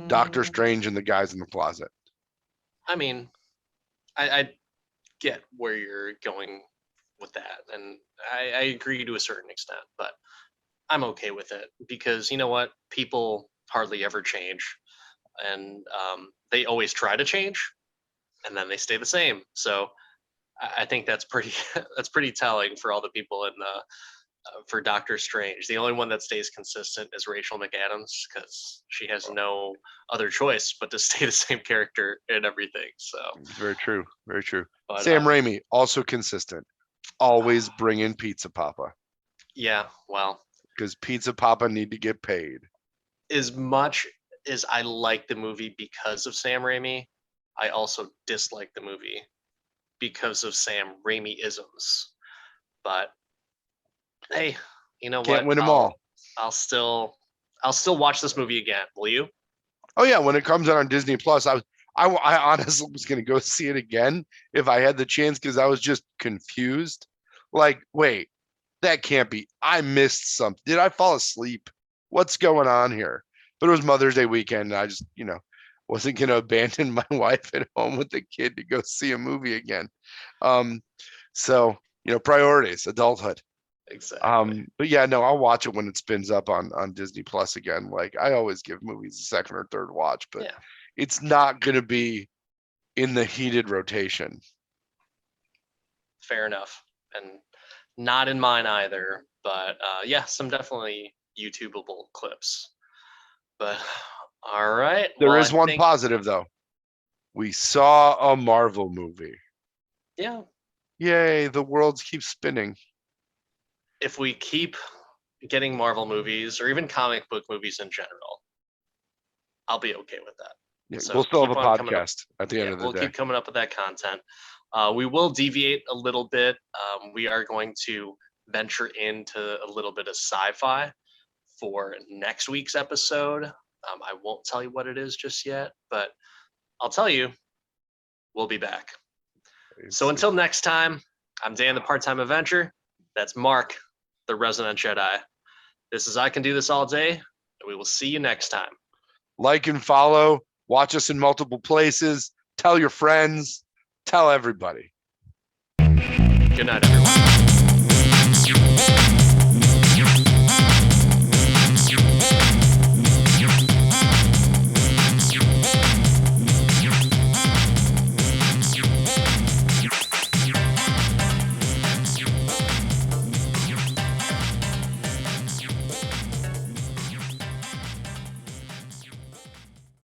Doctor Strange and the guys in the closet. I mean, I get where you're going with that, and I agree to a certain extent, but I'm okay with it because you know what? People hardly ever change, and they always try to change, and then they stay the same. So I think that's pretty that's pretty telling for all the people in the for Doctor Strange. The only one that stays consistent is Rachel McAdams because she has no other choice but to stay the same character and everything. So Very true. Very true. but, Sam Raimi, also consistent. Always bring in Pizza Papa. Yeah, well, because Pizza Papa need to get paid. As much as I like the movie because of Sam Raimi, I also dislike the movie because of Sam Raimi isms. But hey, you know Can't what? win them all. I'll still watch this movie again. Will you? Oh yeah, when it comes out on Disney Plus, I honestly was gonna go see it again if I had the chance because I was just confused. Like, wait, that can't be. I missed something. Did I fall asleep? What's going on here? But it was Mother's Day weekend, and I just, wasn't gonna abandon my wife at home with the kid to go see a movie again. So priorities, adulthood. Exactly. But yeah, no, I'll watch it when it spins up on Disney Plus again. Like I always give movies a second or third watch, but Yeah. it's not gonna be in the heated rotation. Fair enough. And not in mine either. But yeah, some definitely YouTubeable clips. But all right. There is one positive though. We saw a Marvel movie. Yeah. Yay, the worlds keep spinning. If we keep getting Marvel movies or even comic book movies in general, I'll be okay with that. Yeah, So we'll still have a keep on coming up- podcast at the end of the we'll day. keep coming up with that content. We will deviate a little bit. We are going to venture into a little bit of sci-fi for next week's episode. I won't tell you what it is just yet, but I'll tell you we'll be back. So until next time, I'm Dan, the part-time adventurer. That's Mark, the resident Jedi. This is I Can Do This All Day, and we will see you next time. Like and follow. Watch us in multiple places. Tell your friends. Tell everybody. Good night, everyone.